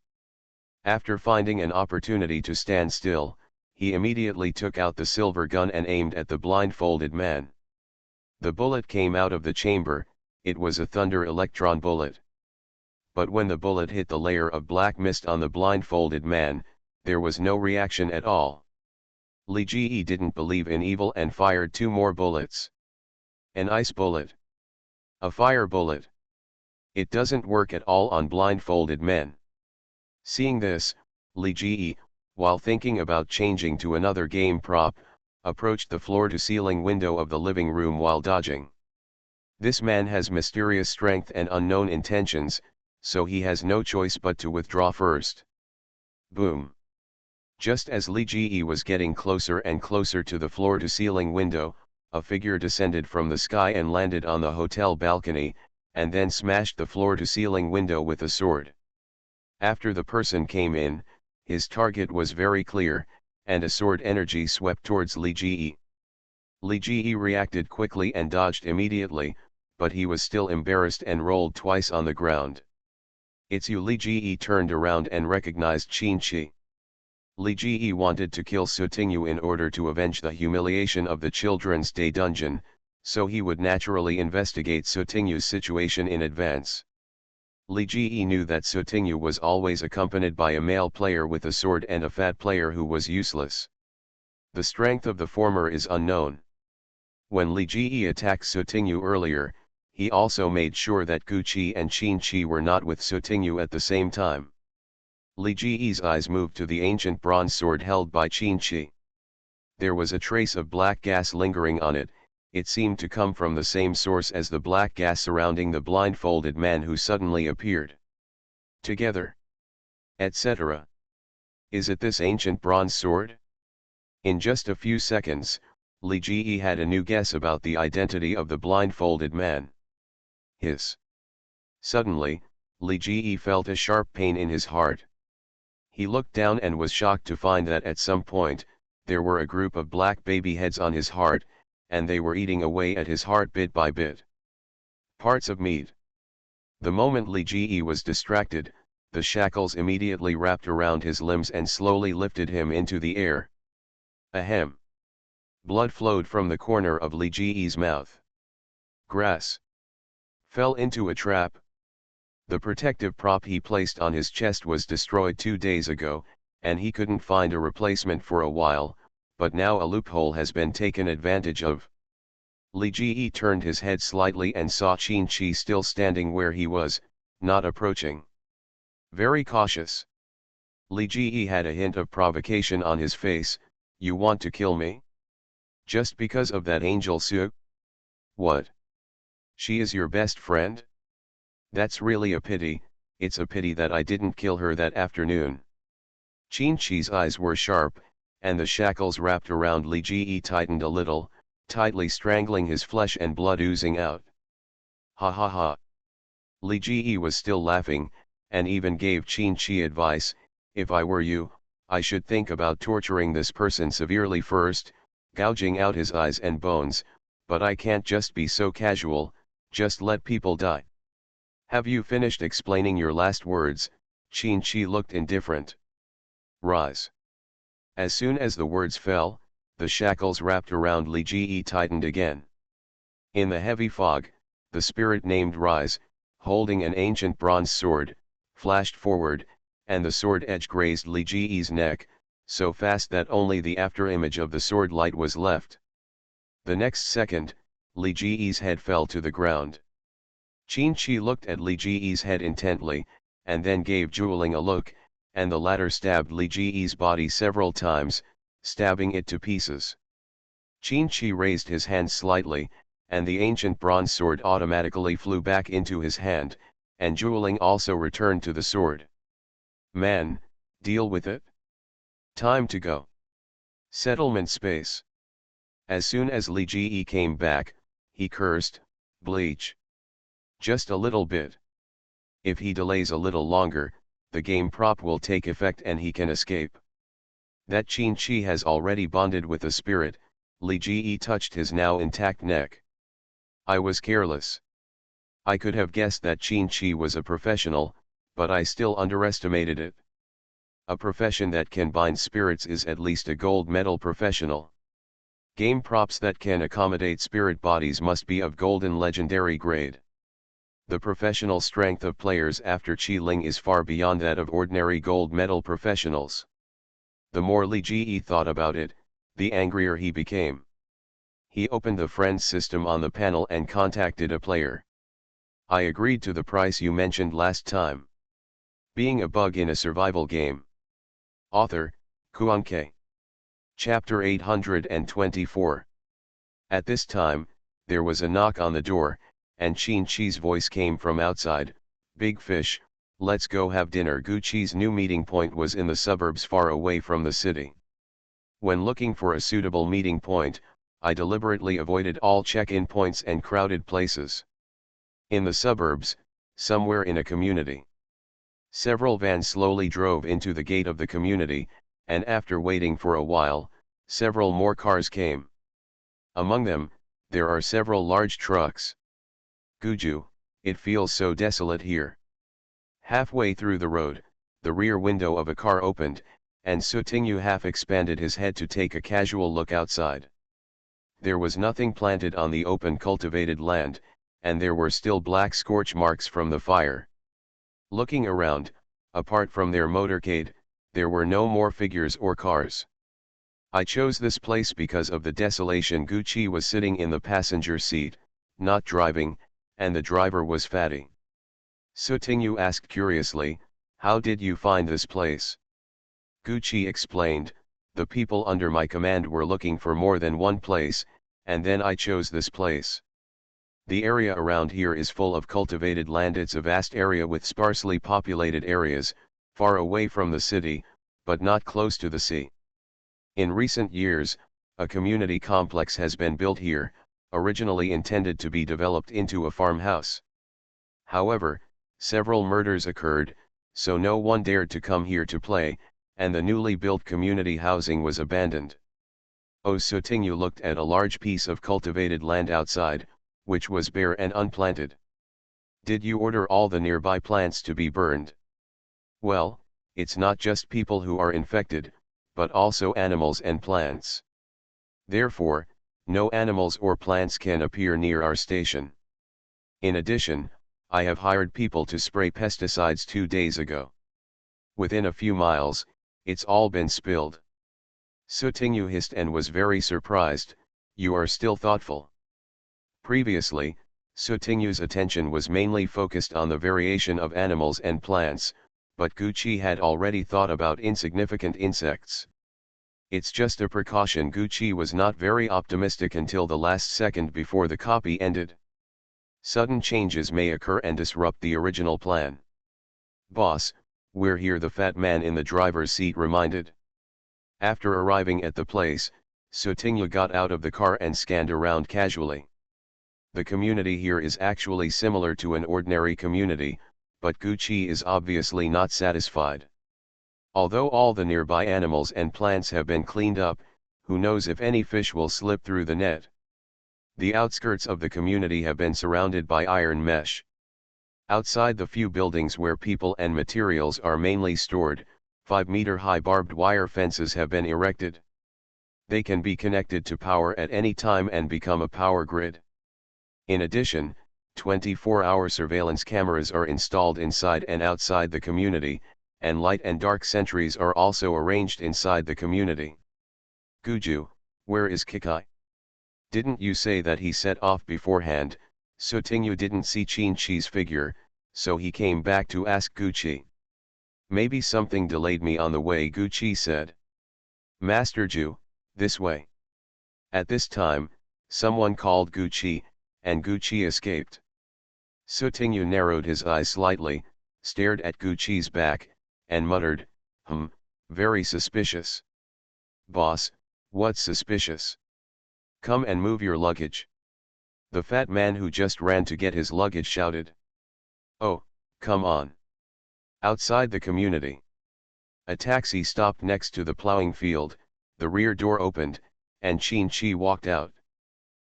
After finding an opportunity to stand still, he immediately took out the silver gun and aimed at the blindfolded man. The bullet came out of the chamber. It was a thunder electron bullet. But when the bullet hit the layer of black mist on the blindfolded man, there was no reaction at all. Li Ji didn't believe in evil and fired 2 more bullets. An ice bullet. A fire bullet. It doesn't work at all on blindfolded men. Seeing this, Li Ji, while thinking about changing to another game prop, approached the floor-to-ceiling window of the living room while dodging. This man has mysterious strength and unknown intentions, so he has no choice but to withdraw first. Boom. Just as Li Ji was getting closer and closer to the floor-to-ceiling window, a figure descended from the sky and landed on the hotel balcony, and then smashed the floor-to-ceiling window with a sword. After the person came in, his target was very clear, and a sword energy swept towards Li Ji. Li Ji reacted quickly and dodged immediately, but he was still embarrassed and rolled twice on the ground. "It's you." Li Ji turned around and recognized Qin Shi. Li Ji wanted to kill Sutingyu in order to avenge the humiliation of the Children's Day dungeon, so he would naturally investigate Sutingyu's situation in advance. Li Ji knew that Sutingyu was always accompanied by a male player with a sword and a fat player who was useless. The strength of the former is unknown. When Li Ji attacked Sutingyu earlier, he also made sure that Gu Qi and Qin Qi were not with Sutingyu at the same time. Li Ji's eyes moved to the ancient bronze sword held by Qin Qi. There was a trace of black gas lingering on it. It seemed to come from the same source as the black gas surrounding the blindfolded man who suddenly appeared. Together. Etc. Is it this ancient bronze sword? In just a few seconds, Li Ji had a new guess about the identity of the blindfolded man. Hiss. Suddenly, Li Ji felt a sharp pain in his heart. He looked down and was shocked to find that at some point, there were a group of black baby heads on his heart, and they were eating away at his heart bit by bit. Parts of meat. The moment Li Ji was distracted, the shackles immediately wrapped around his limbs and slowly lifted him into the air. Ahem. Blood flowed from the corner of Li Ji's mouth. Grass. Fell into a trap. The protective prop he placed on his chest was destroyed 2 days ago, and he couldn't find a replacement for a while, but now a loophole has been taken advantage of. Li Ji turned his head slightly and saw Qin Qi still standing where he was, not approaching. Very cautious. Li Ji had a hint of provocation on his face. You want to kill me? Just because of that Angel Su? What? She is your best friend? That's really a pity. It's a pity that I didn't kill her that afternoon. Qin Qi's eyes were sharp, and the shackles wrapped around Li Ji tightened a little, tightly strangling his flesh and blood oozing out. Ha ha ha. Li Ji was still laughing, and even gave Qin Qi advice. If I were you, I should think about torturing this person severely first, gouging out his eyes and bones, but I can't just be so casual, just let people die. Have you finished explaining your last words? Qin looked indifferent. Rise. As soon as the words fell, the shackles wrapped around Li Ji tightened again. In the heavy fog, the spirit named Rise, holding an ancient bronze sword, flashed forward, and the sword edge grazed Li Ji's neck, so fast that only the afterimage of the sword light was left. The next second, Li Ji's head fell to the ground. Qin looked at Li Ji's head intently, and then gave Juling a look, and the latter stabbed Li Ji's body several times, stabbing it to pieces. Qin raised his hand slightly, and the ancient bronze sword automatically flew back into his hand, and Juling also returned to the sword. Man, deal with it. Time to go. Settlement space. As soon as Li Ji came back, he cursed, bleach. Just a little bit. If he delays a little longer, the game prop will take effect and he can escape. That Qin has already bonded with the spirit. Li Ji touched his now intact neck. I was careless. I could have guessed that Qin was a professional, but I still underestimated it. A profession that can bind spirits is at least a gold medal professional. Game props that can accommodate spirit bodies must be of golden legendary grade. The professional strength of players after Qi is far beyond that of ordinary gold medal professionals. The more Li Ji thought about it, the angrier he became. He opened the friends system on the panel and contacted a player. I agreed to the price you mentioned last time. Being a bug in a survival game. Author, Kuan-Ke. Chapter 824. At this time, there was a knock on the door, and Qin-Chi's voice came from outside. Big fish, let's go have dinner. Gucci's new meeting point was in the suburbs far away from the city. When looking for a suitable meeting point, I deliberately avoided all check-in points and crowded places. In the suburbs, somewhere in a community. Several vans slowly drove into the gate of the community, and after waiting for a while, several more cars came. Among them, there are several large trucks. Guju, it feels so desolate here. Halfway through the road, the rear window of a car opened, and Sutingyu half expanded his head to take a casual look outside. There was nothing planted on the open cultivated land, and there were still black scorch marks from the fire. Looking around, apart from their motorcade, there were no more figures or cars. I chose this place because of the desolation. Gucci was sitting in the passenger seat, not driving, and the driver was fatty. Sutingyu asked curiously, how did you find this place? Gucci explained, the people under my command were looking for more than one place, and then I chose this place. The area around here is full of cultivated land. It's a vast area with sparsely populated areas, far away from the city, but not close to the sea. In recent years, a community complex has been built here, originally intended to be developed into a farmhouse. However, several murders occurred, so no one dared to come here to play, and the newly built community housing was abandoned. Sutingyu looked at a large piece of cultivated land outside, which was bare and unplanted. Did you order all the nearby plants to be burned? Well, it's not just people who are infected, but also animals and plants. Therefore, no animals or plants can appear near our station. In addition, I have hired people to spray pesticides 2 days ago. Within a few miles, it's all been spilled. Sutingyu hissed and was very surprised. You are still thoughtful. Previously, Sutingyu's attention was mainly focused on the variation of animals and plants, but Gucci had already thought about insignificant insects. It's just a precaution. Gucci was not very optimistic until the last second before the copy ended. Sudden changes may occur and disrupt the original plan. Boss, we're here, the fat man in the driver's seat reminded. After arriving at the place, Sutingyu got out of the car and scanned around casually. The community here is actually similar to an ordinary community, but Gucci is obviously not satisfied. Although all the nearby animals and plants have been cleaned up, who knows if any fish will slip through the net. The outskirts of the community have been surrounded by iron mesh. Outside the few buildings where people and materials are mainly stored, 5-meter-high barbed wire fences have been erected. They can be connected to power at any time and become a power grid. In addition, 24-hour surveillance cameras are installed inside and outside the community, and light and dark sentries are also arranged inside the community. Guju, where is Kikai? Didn't you say that he set off beforehand? Sutingyu didn't see Qin-Chi's figure, so he came back to ask Guqi. Maybe something delayed me on the way, Guqi said. Master Ju, this way. At this time, someone called Guqi, and Guqi escaped. Sutingyu narrowed his eyes slightly, stared at Guqi's back, and muttered, very suspicious. Boss, what's suspicious? Come and move your luggage. The fat man who just ran to get his luggage shouted. Oh, come on. Outside the community. A taxi stopped next to the plowing field, the rear door opened, and Qin-Chi walked out.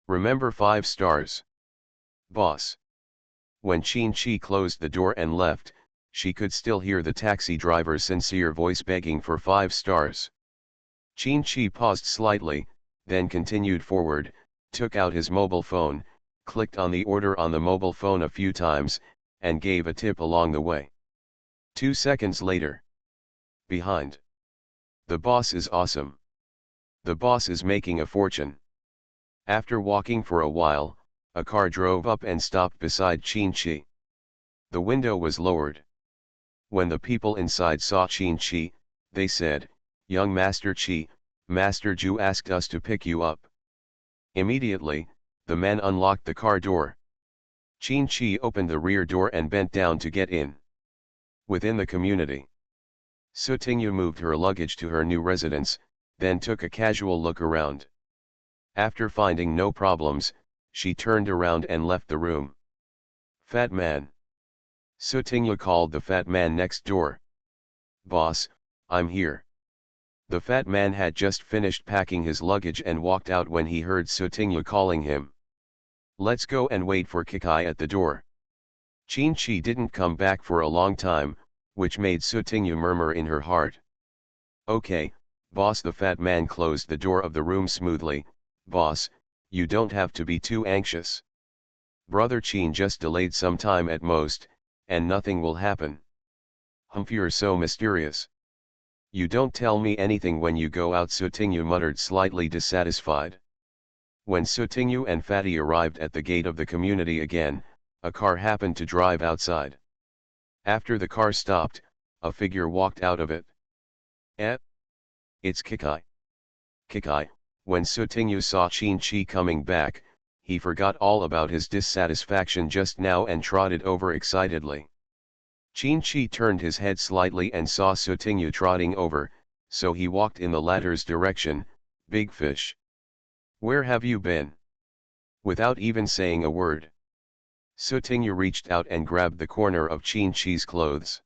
Remember 5 stars. Boss. When Qin-Chi closed the door and left, she could still hear the taxi driver's sincere voice begging for 5 stars. Qin-Chi paused slightly, then continued forward, took out his mobile phone, clicked on the order on the mobile phone a few times, and gave a tip along the way. 2 seconds later. Behind. The boss is awesome. The boss is making a fortune. After walking for a while, a car drove up and stopped beside Qin-Chi. The window was lowered. When the people inside saw Qin-Chi, they said, "Young Master Chi, Master Ju asked us to pick you up." Immediately, the men unlocked the car door. Qin-Chi opened the rear door and bent down to get in. Within the community, Sutingyu moved her luggage to her new residence, then took a casual look around. After finding no problems, she turned around and left the room. Fat man. Sutingyu called the fat man next door. Boss, I'm here. The fat man had just finished packing his luggage and walked out when he heard Sutingyu calling him. Let's go and wait for Kikai at the door. Qin-Chi didn't come back for a long time, which made Sutingyu murmur in her heart. Okay, boss. The fat man closed the door of the room smoothly. Boss, you don't have to be too anxious. Brother Qin just delayed some time at most, and nothing will happen. You're so mysterious. You don't tell me anything when you go out, Sutingyu muttered, slightly dissatisfied. When Sutingyu and Fatty arrived at the gate of the community again, a car happened to drive outside. After the car stopped, a figure walked out of it. It's Kikai. Kikai. When Sutingyu saw Qin-Chi coming back, he forgot all about his dissatisfaction just now and trotted over excitedly. Qin-Chi turned his head slightly and saw Sutingyu trotting over, so he walked in the latter's direction. Big fish. Where have you been? Without even saying a word, Sutingyu reached out and grabbed the corner of Qin-Chi's clothes.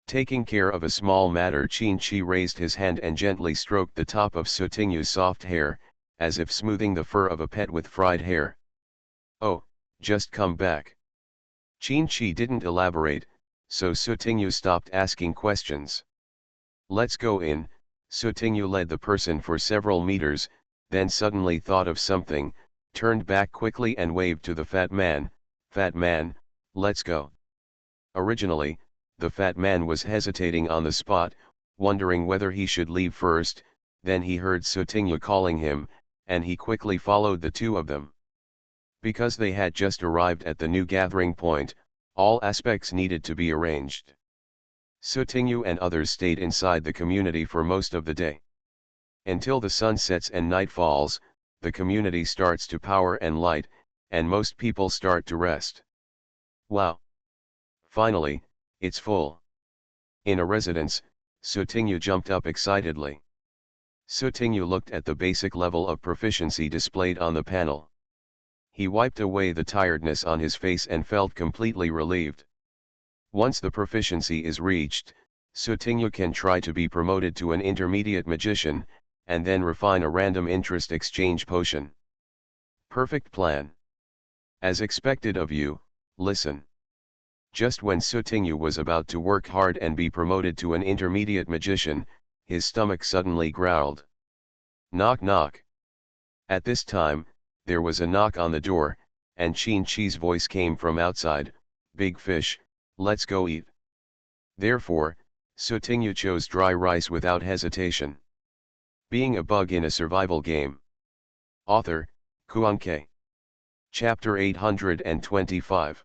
Taking care of a small matter, Qin-Chi raised his hand and gently stroked the top of Sutingyu's soft hair, as if smoothing the fur of a pet with fried hair. Oh, just come back. Qin-Chi didn't elaborate, so Sutingyu stopped asking questions. Let's go in. Sutingyu led the person for several meters, then suddenly thought of something, turned back quickly and waved to the fat man. Fat man, let's go. Originally, the fat man was hesitating on the spot, wondering whether he should leave first. Then he heard Sutingyu calling him, and he quickly followed the two of them. Because they had just arrived at the new gathering point, all aspects needed to be arranged. Sutingyu and others stayed inside the community for most of the day. Until the sun sets and night falls, the community starts to power and light, and most people start to rest. Wow! Finally, it's full. In a residence, Sutingyu jumped up excitedly. Sutingyu looked at the basic level of proficiency displayed on the panel. He wiped away the tiredness on his face and felt completely relieved. Once the proficiency is reached, Sutingyu can try to be promoted to an intermediate magician, and then refine a random interest exchange potion. Perfect plan. As expected of you, listen. Just when Sutingyu was about to work hard and be promoted to an intermediate magician, his stomach suddenly growled. Knock knock. At this time, there was a knock on the door, and Qin Chi's voice came from outside, "Big fish, let's go eat." Therefore, Sutingyu chose dry rice without hesitation. Being a bug in a survival game. Author, Kuanke. Chapter 825.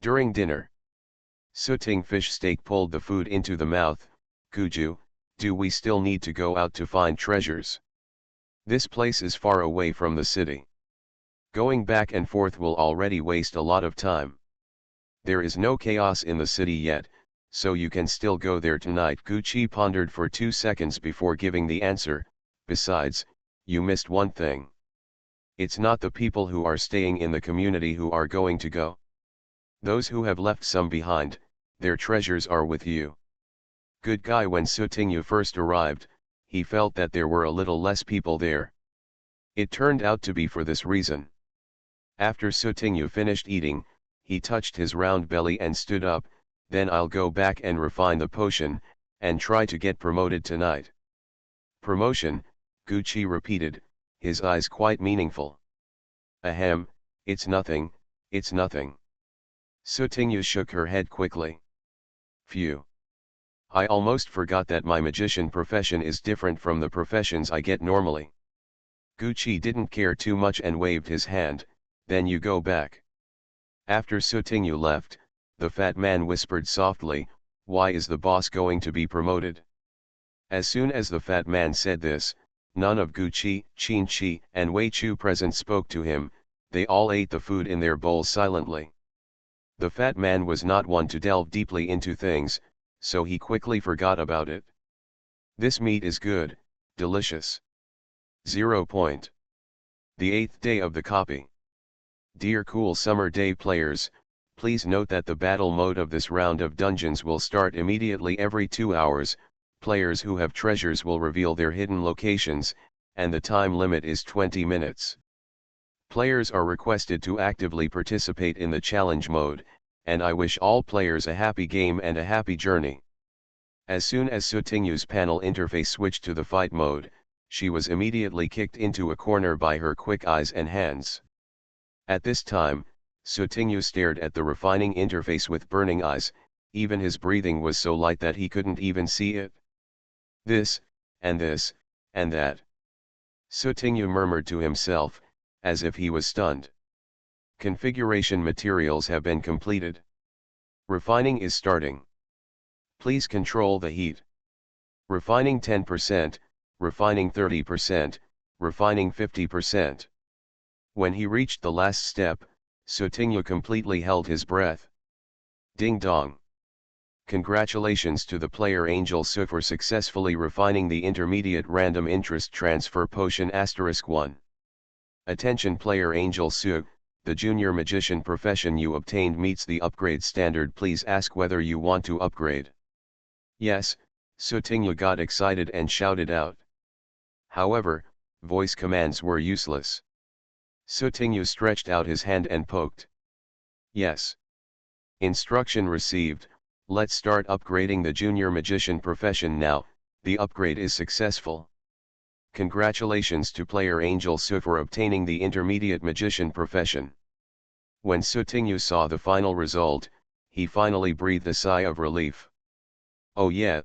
During dinner. Suting fish steak pulled the food into the mouth. "Guju, do we still need to go out to find treasures? This place is far away from the city. Going back and forth will already waste a lot of time. There is no chaos in the city yet, so you can still go there tonight." Gucci pondered for 2 seconds before giving the answer. "Besides, you missed one thing. It's not the people who are staying in the community who are going to go. Those who have left some behind, their treasures are with you." Good guy. When Sutingyu first arrived, he felt that there were a little less people there. It turned out to be for this reason. After Sutingyu finished eating, he touched his round belly and stood up. "Then I'll go back and refine the potion, and try to get promoted tonight." "Promotion," Gucci repeated, his eyes quite meaningful. "Ahem, it's nothing, it's nothing." Sutingyu shook her head quickly. "Phew. I almost forgot that my magician profession is different from the professions I get normally." Gucci didn't care too much and waved his hand. "Then you go back." After Sutingyu left, the fat man whispered softly, "Why is the boss going to be promoted?" As soon as the fat man said this, none of Gucci, Qin Chi, and Wei Chu present spoke to him. They all ate the food in their bowls silently. The fat man was not one to delve deeply into things, so he quickly forgot about it. "This meat is good, delicious." 0 point. The 8th day of the copy. Dear cool summer day players, please note that the battle mode of this round of dungeons will start immediately every 2 hours. Players who have treasures will reveal their hidden locations, and the time limit is 20 minutes. Players are requested to actively participate in the challenge mode, and I wish all players a happy game and a happy journey. As soon as Sutingyu's panel interface switched to the fight mode, she was immediately kicked into a corner by her quick eyes and hands. At this time, Sutingyu stared at the refining interface with burning eyes. Even his breathing was so light that he couldn't even see it. This, and that. Sutingyu murmured to himself, as if he was stunned. Configuration materials have been completed. Refining is starting. Please control the heat. Refining 10%, refining 30%, refining 50%. When he reached the last step, Sutingyu completely held his breath. Ding dong. Congratulations to the player Angel Su for successfully refining the intermediate random interest transfer potion *1. Attention player Angel Su, the junior magician profession you obtained meets the upgrade standard. Please ask whether you want to upgrade. Yes, Sutingyu got excited and shouted out. However, voice commands were useless. Sutingyu stretched out his hand and poked. Yes. Instruction received. Let's start upgrading the junior magician profession now. The upgrade is successful. Congratulations to player Angel Su for obtaining the intermediate magician profession. When Sutingyu saw the final result, he finally breathed a sigh of relief. Oh yeah.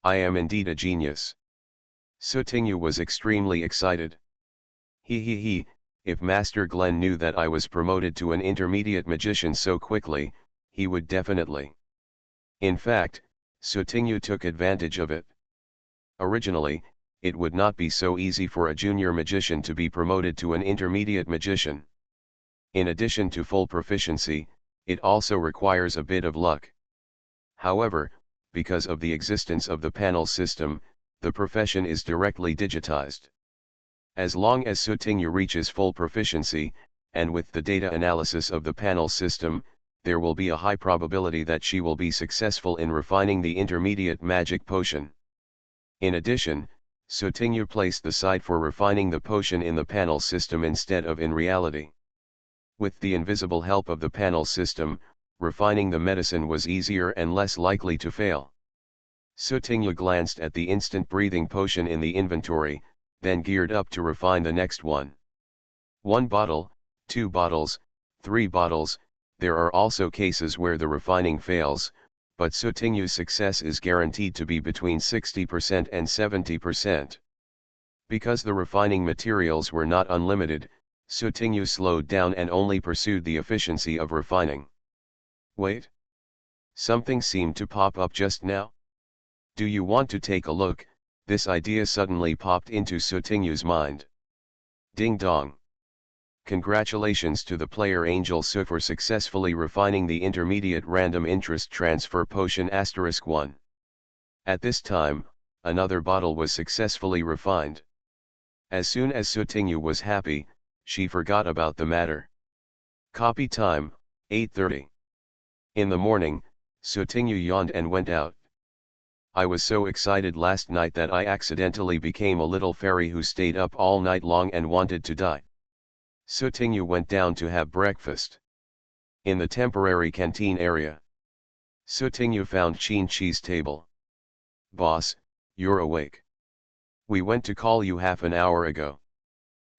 I am indeed a genius. Sutingyu was extremely excited. He. If Master Glenn knew that I was promoted to an intermediate magician so quickly, he would definitely. In fact, Sutingyu took advantage of it. Originally, it would not be so easy for a junior magician to be promoted to an intermediate magician. In addition to full proficiency, it also requires a bit of luck. However, because of the existence of the panel system, the profession is directly digitized. As long as Sutingyu reaches full proficiency, and with the data analysis of the panel system, there will be a high probability that she will be successful in refining the intermediate magic potion. In addition, Sotingyu placed the site for refining the potion in the panel system instead of in reality. With the invisible help of the panel system, refining the medicine was easier and less likely to fail. Sotingyu glanced at the instant breathing potion in the inventory, then geared up to refine the next one. 1 bottle, 2 bottles, 3 bottles, there are also cases where the refining fails, but Sotingyu's success is guaranteed to be between 60% and 70%. Because the refining materials were not unlimited, Sotingyu slowed down and only pursued the efficiency of refining. Wait. Something seemed to pop up just now. Do you want to take a look? This idea suddenly popped into Sotingyu's mind. Ding dong. Congratulations to the player Angel Su for successfully refining the intermediate random interest transfer potion *1. At this time, another bottle was successfully refined. As soon as Sotingyu was happy, she forgot about the matter. Copy time, 8:30. In the morning, Sotingyu yawned and went out. I was so excited last night that I accidentally became a little fairy who stayed up all night long and wanted to die. Sotingyu went down to have breakfast. In the temporary canteen area, Sotingyu found Qin-Chi's table. Boss, you're awake. We went to call you half an hour ago.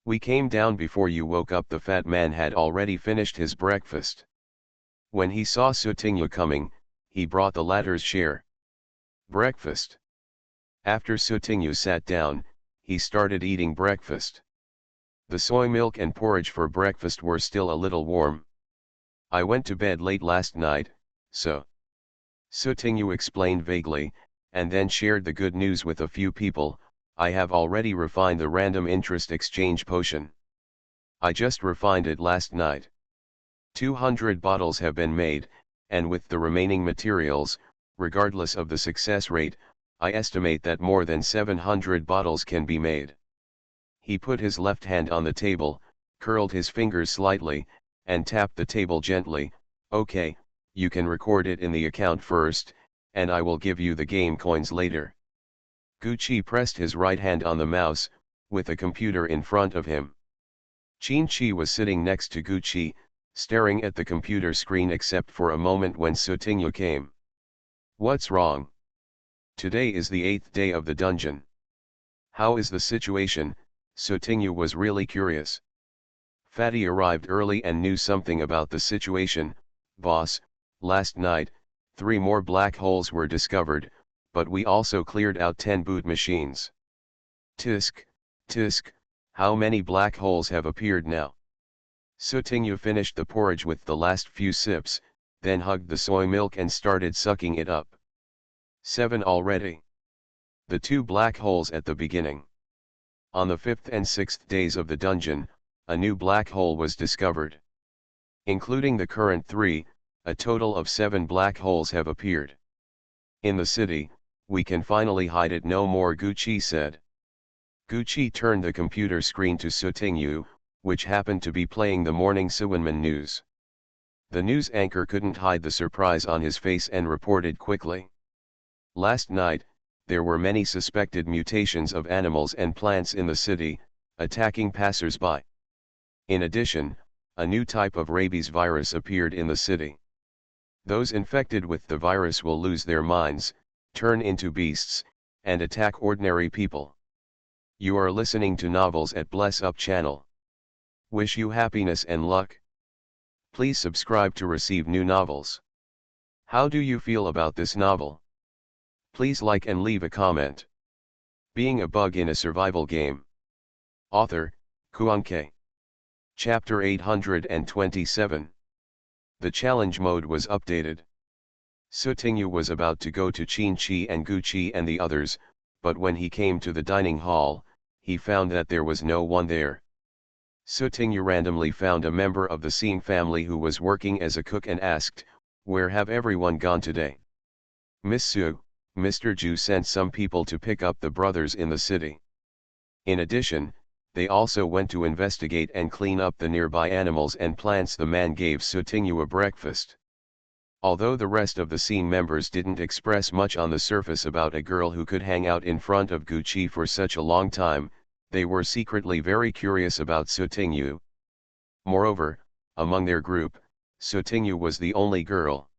We came down before you woke up. The fat man had already finished his breakfast. When he saw Sotingyu coming, he brought the latter's share. Breakfast. After Sotingyu sat down, he started eating breakfast. The soy milk and porridge for breakfast were still a little warm. I went to bed late last night, so. Sotingyu explained vaguely, and then shared the good news with a few people. I have already refined the random interest exchange potion. I just refined it last night. 200 bottles have been made, and with the remaining materials, regardless of the success rate, I estimate that more than 700 bottles can be made. He put his left hand on the table, curled his fingers slightly, and tapped the table gently. Okay, you can record it in the account first, and I will give you the game coins later. Gucci pressed his right hand on the mouse, with a computer in front of him. Qin-Chi was sitting next to Gucci, staring at the computer screen except for a moment when Sotingyu came. What's wrong? Today is the 8th day of the dungeon. How is the situation? Sotingyu was really curious. Fatty arrived early and knew something about the situation. Boss, last night, 3 more black holes were discovered, but we also cleared out 10 boot machines. Tisk, tisk, how many black holes have appeared now? Sotingyu finished the porridge with the last few sips, then hugged the soy milk and started sucking it up. 7 already. The 2 black holes at the beginning. On the 5th and 6th days of the dungeon, a new black hole was discovered. Including the current 3, a total of 7 black holes have appeared. In the city, we can finally hide it no more, Gucci said. Gucci turned the computer screen to Sotingyu, which happened to be playing the morning Suwonman news. The news anchor couldn't hide the surprise on his face and reported quickly. Last night, there were many suspected mutations of animals and plants in the city, attacking passers-by. In addition, a new type of rabies virus appeared in the city. Those infected with the virus will lose their minds, turn into beasts, and attack ordinary people. You are listening to Novels at Bless Up channel. Wish you happiness and luck. Please subscribe to receive new novels. How do you feel about this novel? Please like and leave a comment. Being a bug in a survival game. Author, Kuanke. Chapter 827. The challenge mode was updated. Sotingyu was about to go to Qin-Chi and Gucci and the others, but when he came to the dining hall, he found that there was no one there. Sotingyu randomly found a member of the Singh family who was working as a cook and asked, "Where have everyone gone today?" "Miss Su, Mr. Ju sent some people to pick up the brothers in the city. In addition, they also went to investigate and clean up the nearby animals and plants." The man gave Sotingyu a breakfast. Although the rest of the scene members didn't express much on the surface about a girl who could hang out in front of Gucci for such a long time, they were secretly very curious about Sotingyu. Moreover, among their group, Sotingyu was the only girl.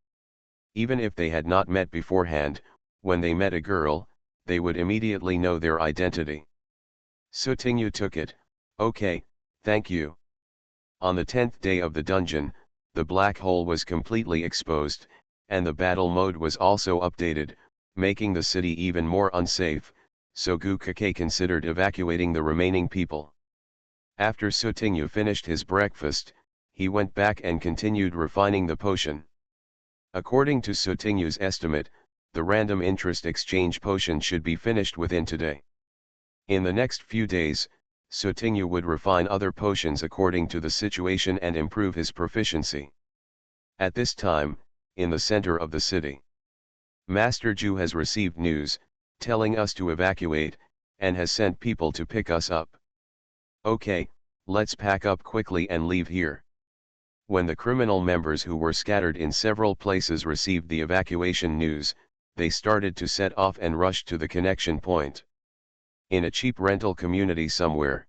Even if they had not met beforehand, when they met a girl, they would immediately know their identity. Sotingyu took it. Okay, thank you. On the 10th day of the dungeon, the black hole was completely exposed, and the battle mode was also updated, making the city even more unsafe, so Gukake considered evacuating the remaining people. After Sotingyu finished his breakfast, he went back and continued refining the potion. According to Sotingyu's estimate, the random interest exchange potion should be finished within today. In the next few days, Sotingyu would refine other potions according to the situation and improve his proficiency. At this time, in the center of the city, Master Ju has received news, telling us to evacuate, and has sent people to pick us up. Okay, let's pack up quickly and leave here. When the criminal members who were scattered in several places received the evacuation news, they started to set off and rushed to the connection point. In a cheap rental community somewhere,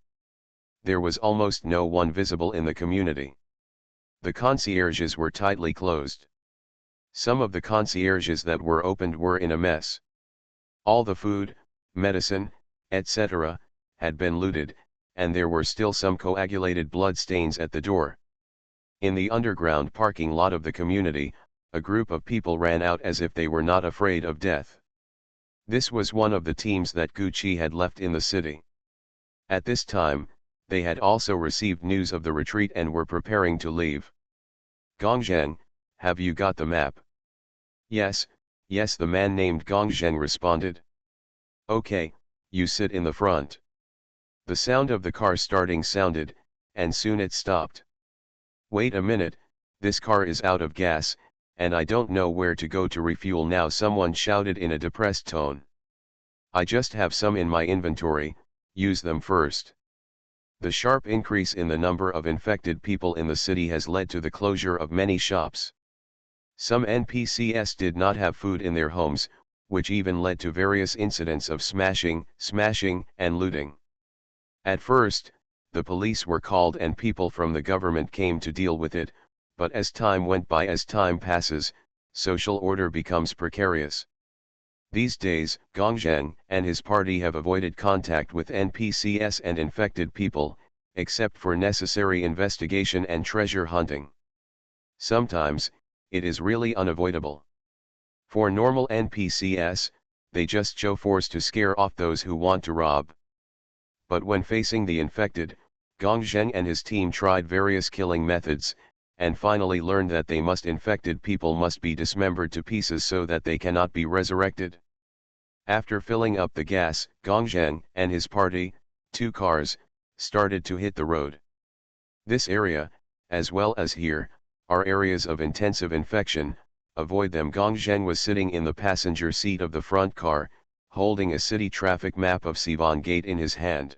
there was almost no one visible in the community. The concierges were tightly closed. Some of the concierges that were opened were in a mess. All the food, medicine, etc., had been looted, and there were still some coagulated blood stains at the door. In the underground parking lot of the community, a group of people ran out as if they were not afraid of death. This was one of the teams that Gucci had left in the city. At this time, they had also received news of the retreat and were preparing to leave. Gongzheng, have you got the map? Yes, the man named Gongzheng responded. Okay, you sit in the front. The sound of the car starting sounded, and soon it stopped. Wait a minute, this car is out of gas, and I don't know where to go to refuel now, someone shouted in a depressed tone. I just have some in my inventory, use them first. The sharp increase in the number of infected people in the city has led to the closure of many shops. Some NPCs did not have food in their homes, which even led to various incidents of smashing, and looting. At first, the police were called and people from the government came to deal with it, but as time went by, as time passes, social order becomes precarious. These days, Gongzheng and his party have avoided contact with NPCs and infected people, except for necessary investigation and treasure hunting. Sometimes, it is really unavoidable. For normal NPCs, they just show force to scare off those who want to rob. But when facing the infected, Gongzheng and his team tried various killing methods, and finally learned that infected people must be dismembered to pieces so that they cannot be resurrected. After filling up the gas, Gongzheng and his party, 2 cars, started to hit the road. This area, as well as here, are areas of intensive infection, avoid them. Gongzheng was sitting in the passenger seat of the front car, holding a city traffic map of Sivan Gate in his hand.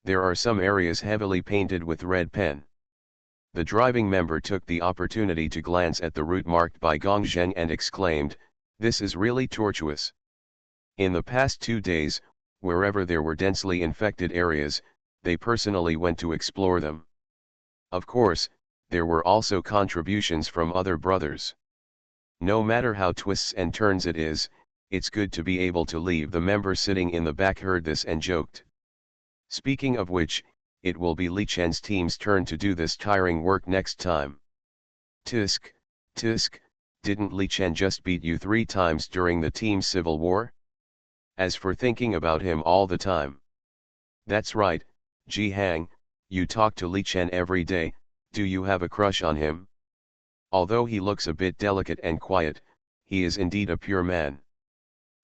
There are some areas heavily painted with red pen. The driving member took the opportunity to glance at the route marked by Gongzheng and exclaimed, "This is really tortuous." In the past 2 days, wherever there were densely infected areas, they personally went to explore them. Of course, there were also contributions from other brothers. No matter how twists and turns it is, it's good to be able to leave. The member sitting in the back heard this and joked. Speaking of which, it will be Li Chen's team's turn to do this tiring work next time. Tisk, didn't Li Chen just beat you 3 times during the team's civil war? As for thinking about him all the time. That's right, Ji Hang, you talk to Li Chen every day, do you have a crush on him? Although he looks a bit delicate and quiet, he is indeed a pure man.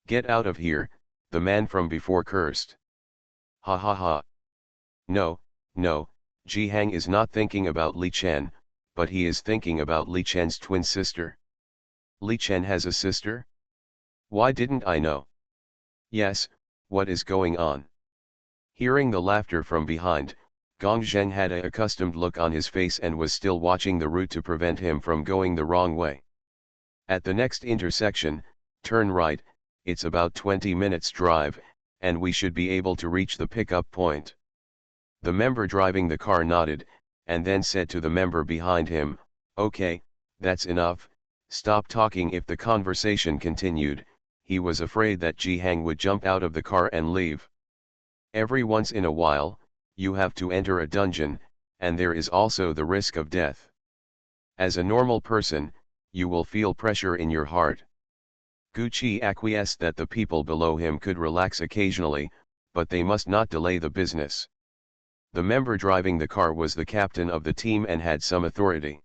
Get out of here, the man from before cursed. Ha ha ha. No, Ji Hang is not thinking about Li Chen, but he is thinking about Li Chen's twin sister. Li Chen has a sister? Why didn't I know? Yes, what is going on? Hearing the laughter from behind, Gongzheng had an accustomed look on his face and was still watching the route to prevent him from going the wrong way. At the next intersection, turn right, it's about 20 minutes drive, and we should be able to reach the pickup point. The member driving the car nodded, and then said to the member behind him, "Okay, that's enough, stop talking." If the conversation continued, he was afraid that Ji Hang would jump out of the car and leave. Every once in a while, you have to enter a dungeon, and there is also the risk of death. As a normal person, you will feel pressure in your heart. Gucci acquiesced that the people below him could relax occasionally, but they must not delay the business. The member driving the car was the captain of the team and had some authority.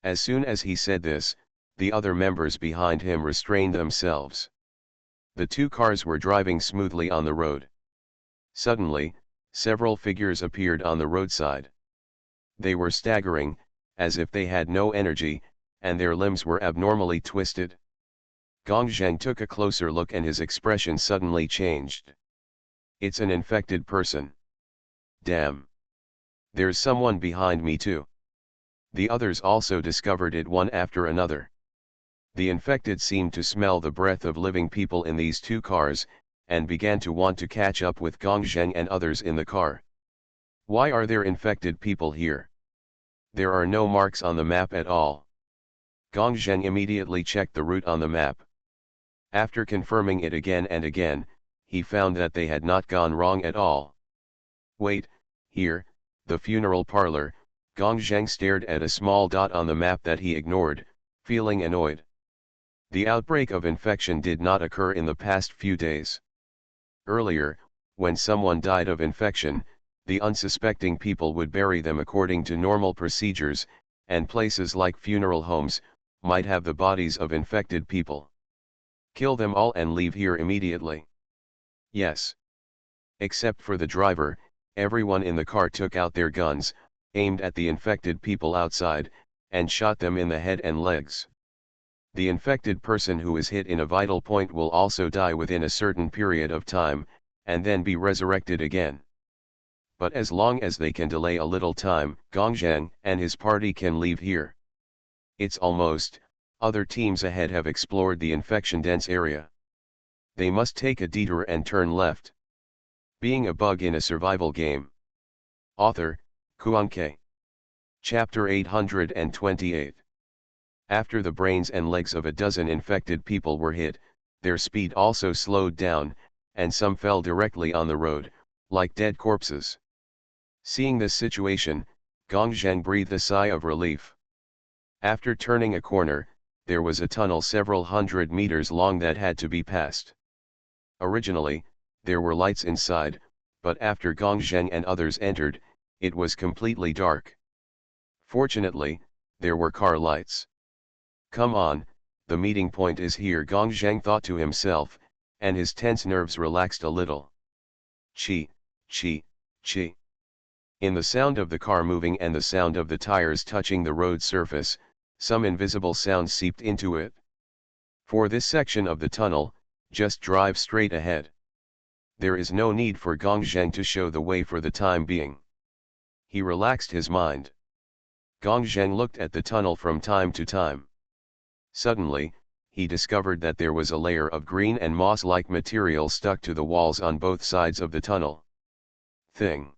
As soon as he said this, the other members behind him restrained themselves. The two cars were driving smoothly on the road. Suddenly, several figures appeared on the roadside. They were staggering, as if they had no energy, and their limbs were abnormally twisted. Gong Zheng took a closer look and his expression suddenly changed. "It's an infected person. Damn. There's someone behind me too." The others also discovered it one after another. The infected seemed to smell the breath of living people in these two cars, and began to want to catch up with Gong Zheng and others in the car. "Why are there infected people here? There are no marks on the map at all." Gong Zheng immediately checked the route on the map. After confirming it again and again, he found that they had not gone wrong at all. "Wait, here, the funeral parlor." Gong Zheng stared at a small dot on the map that he ignored, feeling annoyed. The outbreak of infection did not occur in the past few days. Earlier, when someone died of infection, the unsuspecting people would bury them according to normal procedures, and places like funeral homes might have the bodies of infected people. Kill them all and leave here immediately. Yes. Except for the driver, everyone in the car took out their guns, aimed at the infected people outside, and shot them in the head and legs. The infected person who is hit in a vital point will also die within a certain period of time, and then be resurrected again. But as long as they can delay a little time, Gong Zheng and his party can leave here. It's almost, other teams ahead have explored the infection-dense area. They must take a detour and turn left. Being a bug in a survival game. Author, Kuan-Ke. Chapter 828. After the brains and legs of a dozen infected people were hit, their speed also slowed down, and some fell directly on the road, like dead corpses. Seeing this situation, Gong Zheng breathed a sigh of relief. After turning a corner, there was a tunnel several hundred meters long that had to be passed. Originally, there were lights inside, but after Gong Zheng and others entered, it was completely dark. Fortunately, there were car lights. "Come on, the meeting point is here," Gong Zheng thought to himself, and his tense nerves relaxed a little. Chi, chi, chi. In the sound of the car moving and the sound of the tires touching the road surface, some invisible sound seeped into it. For this section of the tunnel, just drive straight ahead. There is no need for Gong Zheng to show the way for the time being. He relaxed his mind. Gong Zheng looked at the tunnel from time to time. Suddenly, he discovered that there was a layer of green and moss-like material stuck to the walls on both sides of the tunnel. Thing.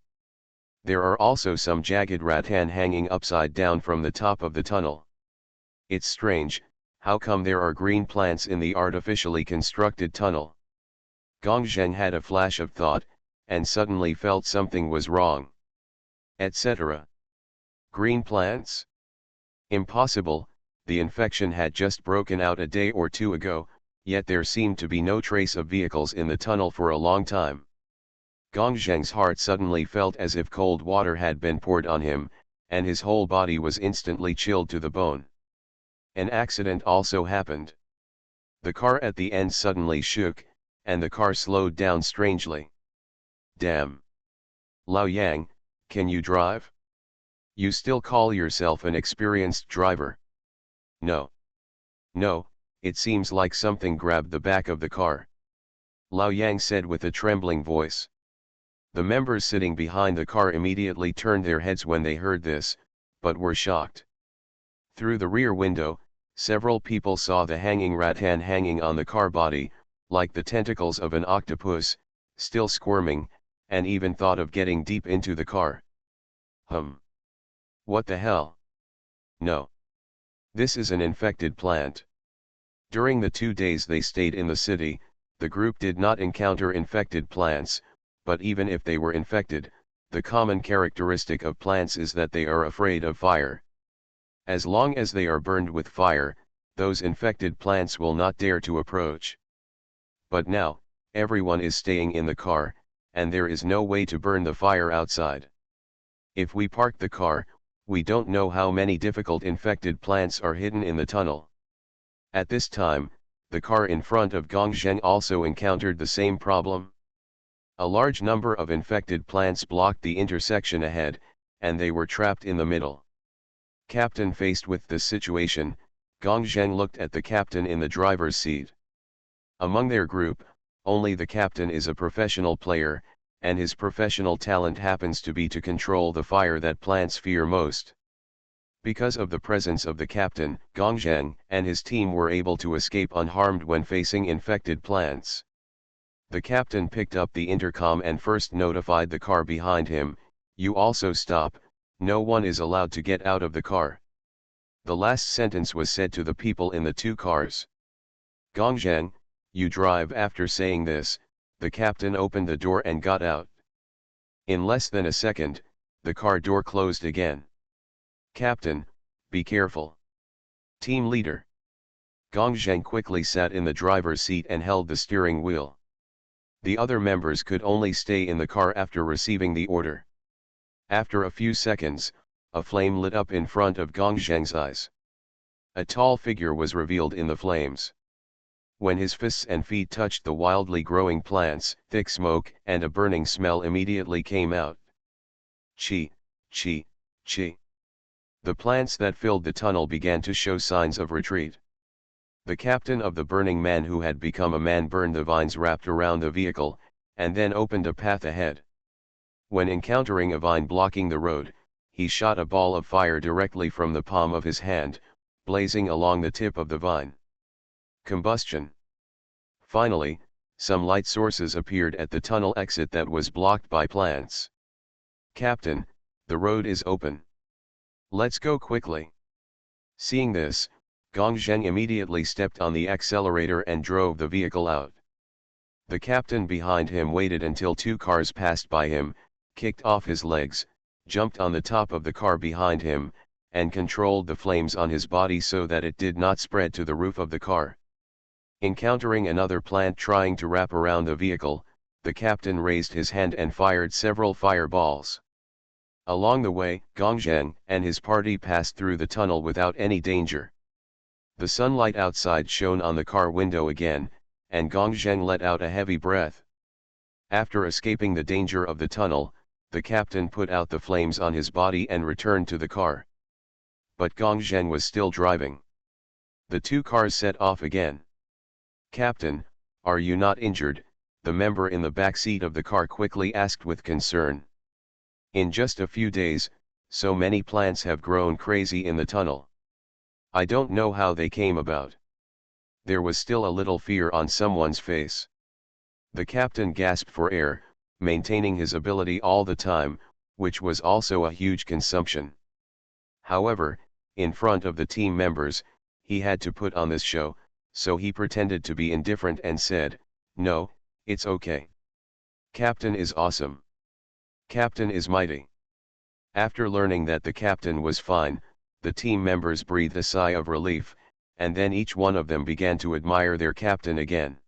There are also some jagged rattan hanging upside down from the top of the tunnel. It's strange, how come there are green plants in the artificially constructed tunnel? Gong Zheng had a flash of thought, and suddenly felt something was wrong. Etc. Green plants? Impossible, the infection had just broken out a day or two ago, yet there seemed to be no trace of vehicles in the tunnel for a long time. Gong Zheng's heart suddenly felt as if cold water had been poured on him, and his whole body was instantly chilled to the bone. An accident also happened. The car at the end suddenly shook, and the car slowed down strangely. Damn. Lao Yang, can you drive? You still call yourself an experienced driver? No. No, it seems like something grabbed the back of the car. Lao Yang said with a trembling voice. The members sitting behind the car immediately turned their heads when they heard this, but were shocked. Through the rear window, Several people saw the hanging rattan hanging on the car body, like the tentacles of an octopus, still squirming, and even thought of getting deep into the car. What the hell? No. This is an infected plant. During the 2 days they stayed in the city, the group did not encounter infected plants, but even if they were infected, the common characteristic of plants is that they are afraid of fire. As long as they are burned with fire, those infected plants will not dare to approach. But now, everyone is staying in the car, and there is no way to burn the fire outside. If we park the car, we don't know how many difficult infected plants are hidden in the tunnel. At this time, the car in front of Gongzheng also encountered the same problem. A large number of infected plants blocked the intersection ahead, and they were trapped in the middle. Captain faced with this situation, Gongzheng looked at the captain in the driver's seat. Among their group, only the captain is a professional player, and his professional talent happens to be to control the fire that plants fear most. Because of the presence of the captain, Gongzheng and his team were able to escape unharmed when facing infected plants. The captain picked up the intercom and first notified the car behind him, "You also stop, no one is allowed to get out of the car." The last sentence was said to the people in the 2 cars. "Gongzheng, you drive." After saying this, the captain opened the door and got out. In less than a second, the car door closed again. "Captain, be careful." "Team leader." Gongzheng quickly sat in the driver's seat and held the steering wheel. The other members could only stay in the car after receiving the order. After a few seconds, a flame lit up in front of Gongzheng's eyes. A tall figure was revealed in the flames. When his fists and feet touched the wildly growing plants, thick smoke and a burning smell immediately came out. Chi, chi, chi. The plants that filled the tunnel began to show signs of retreat. The captain of the burning man who had become a man burned the vines wrapped around the vehicle, and then opened a path ahead. When encountering a vine blocking the road, he shot a ball of fire directly from the palm of his hand, blazing along the tip of the vine. Combustion. Finally, some light sources appeared at the tunnel exit that was blocked by plants. "Captain, the road is open. Let's go quickly." Seeing this, Gongzheng immediately stepped on the accelerator and drove the vehicle out. The captain behind him waited until 2 cars passed by him, kicked off his legs, jumped on the top of the car behind him, and controlled the flames on his body so that it did not spread to the roof of the car. Encountering another plant trying to wrap around the vehicle, the captain raised his hand and fired several fireballs. Along the way, Gongzheng and his party passed through the tunnel without any danger. The sunlight outside shone on the car window again, and Gongzheng let out a heavy breath. After escaping the danger of the tunnel, the captain put out the flames on his body and returned to the car. But Gongzheng was still driving. The 2 cars set off again. "Captain, are you not injured?" the member in the back seat of the car quickly asked with concern. "In just a few days, so many plants have grown crazy in the tunnel. I don't know how they came about." There was still a little fear on someone's face. The captain gasped for air, maintaining his ability all the time, which was also a huge consumption. However, in front of the team members, he had to put on this show, so he pretended to be indifferent and said, "No, it's okay. Captain is awesome. Captain is mighty." After learning that the captain was fine, the team members breathed a sigh of relief, and then each one of them began to admire their captain again.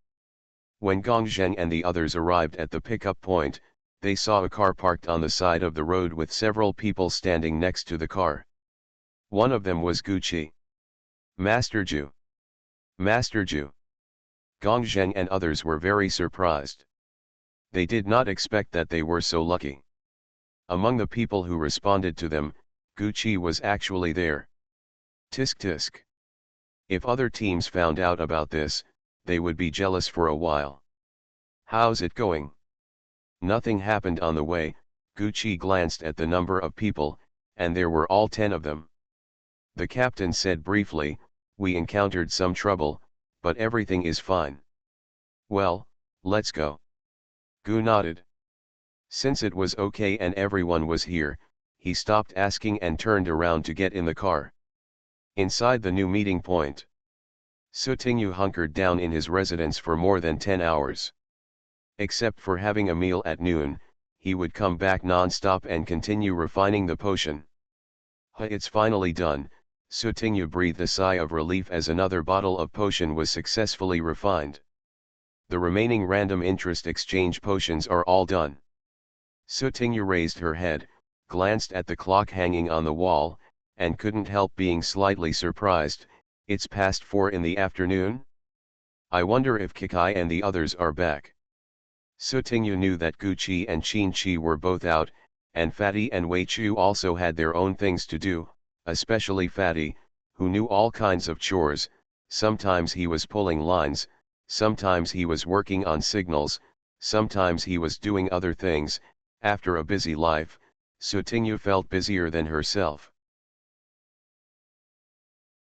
When Gongzheng and the others arrived at the pickup point, they saw a car parked on the side of the road with several people standing next to the car. One of them was Gucci. "Master Ju! Master Ju!" Gongzheng and others were very surprised. They did not expect that they were so lucky. Among the people who responded to them, Gucci was actually there. Tisk tisk. If other teams found out about this, they would be jealous for a while. "How's it going?" Nothing happened on the way. Gucci glanced at the number of people, and there were all 10 of them. The captain said briefly, We encountered some trouble, but everything is fine. Well, let's go. Gu nodded. Since it was okay and everyone was here, he stopped asking and turned around to get in the car. Inside the new meeting point, Sutingyu hunkered down in his residence for more than 10 hours. Except for having a meal at noon, he would come back non-stop and continue refining the potion. It's finally done, Sutingyu breathed a sigh of relief as another bottle of potion was successfully refined. The remaining random interest exchange potions are all done. Sutingyu raised her head, glanced at the clock hanging on the wall, and couldn't help being slightly surprised. It's past 4 in the afternoon? I wonder if Kikai and the others are back. Sutingyu knew that Guqi and Qinqi were both out, and Fatty and Weichu also had their own things to do, especially Fatty, who knew all kinds of chores. Sometimes he was pulling lines, sometimes he was working on signals, sometimes he was doing other things. After a busy life, Sutingyu felt busier than herself.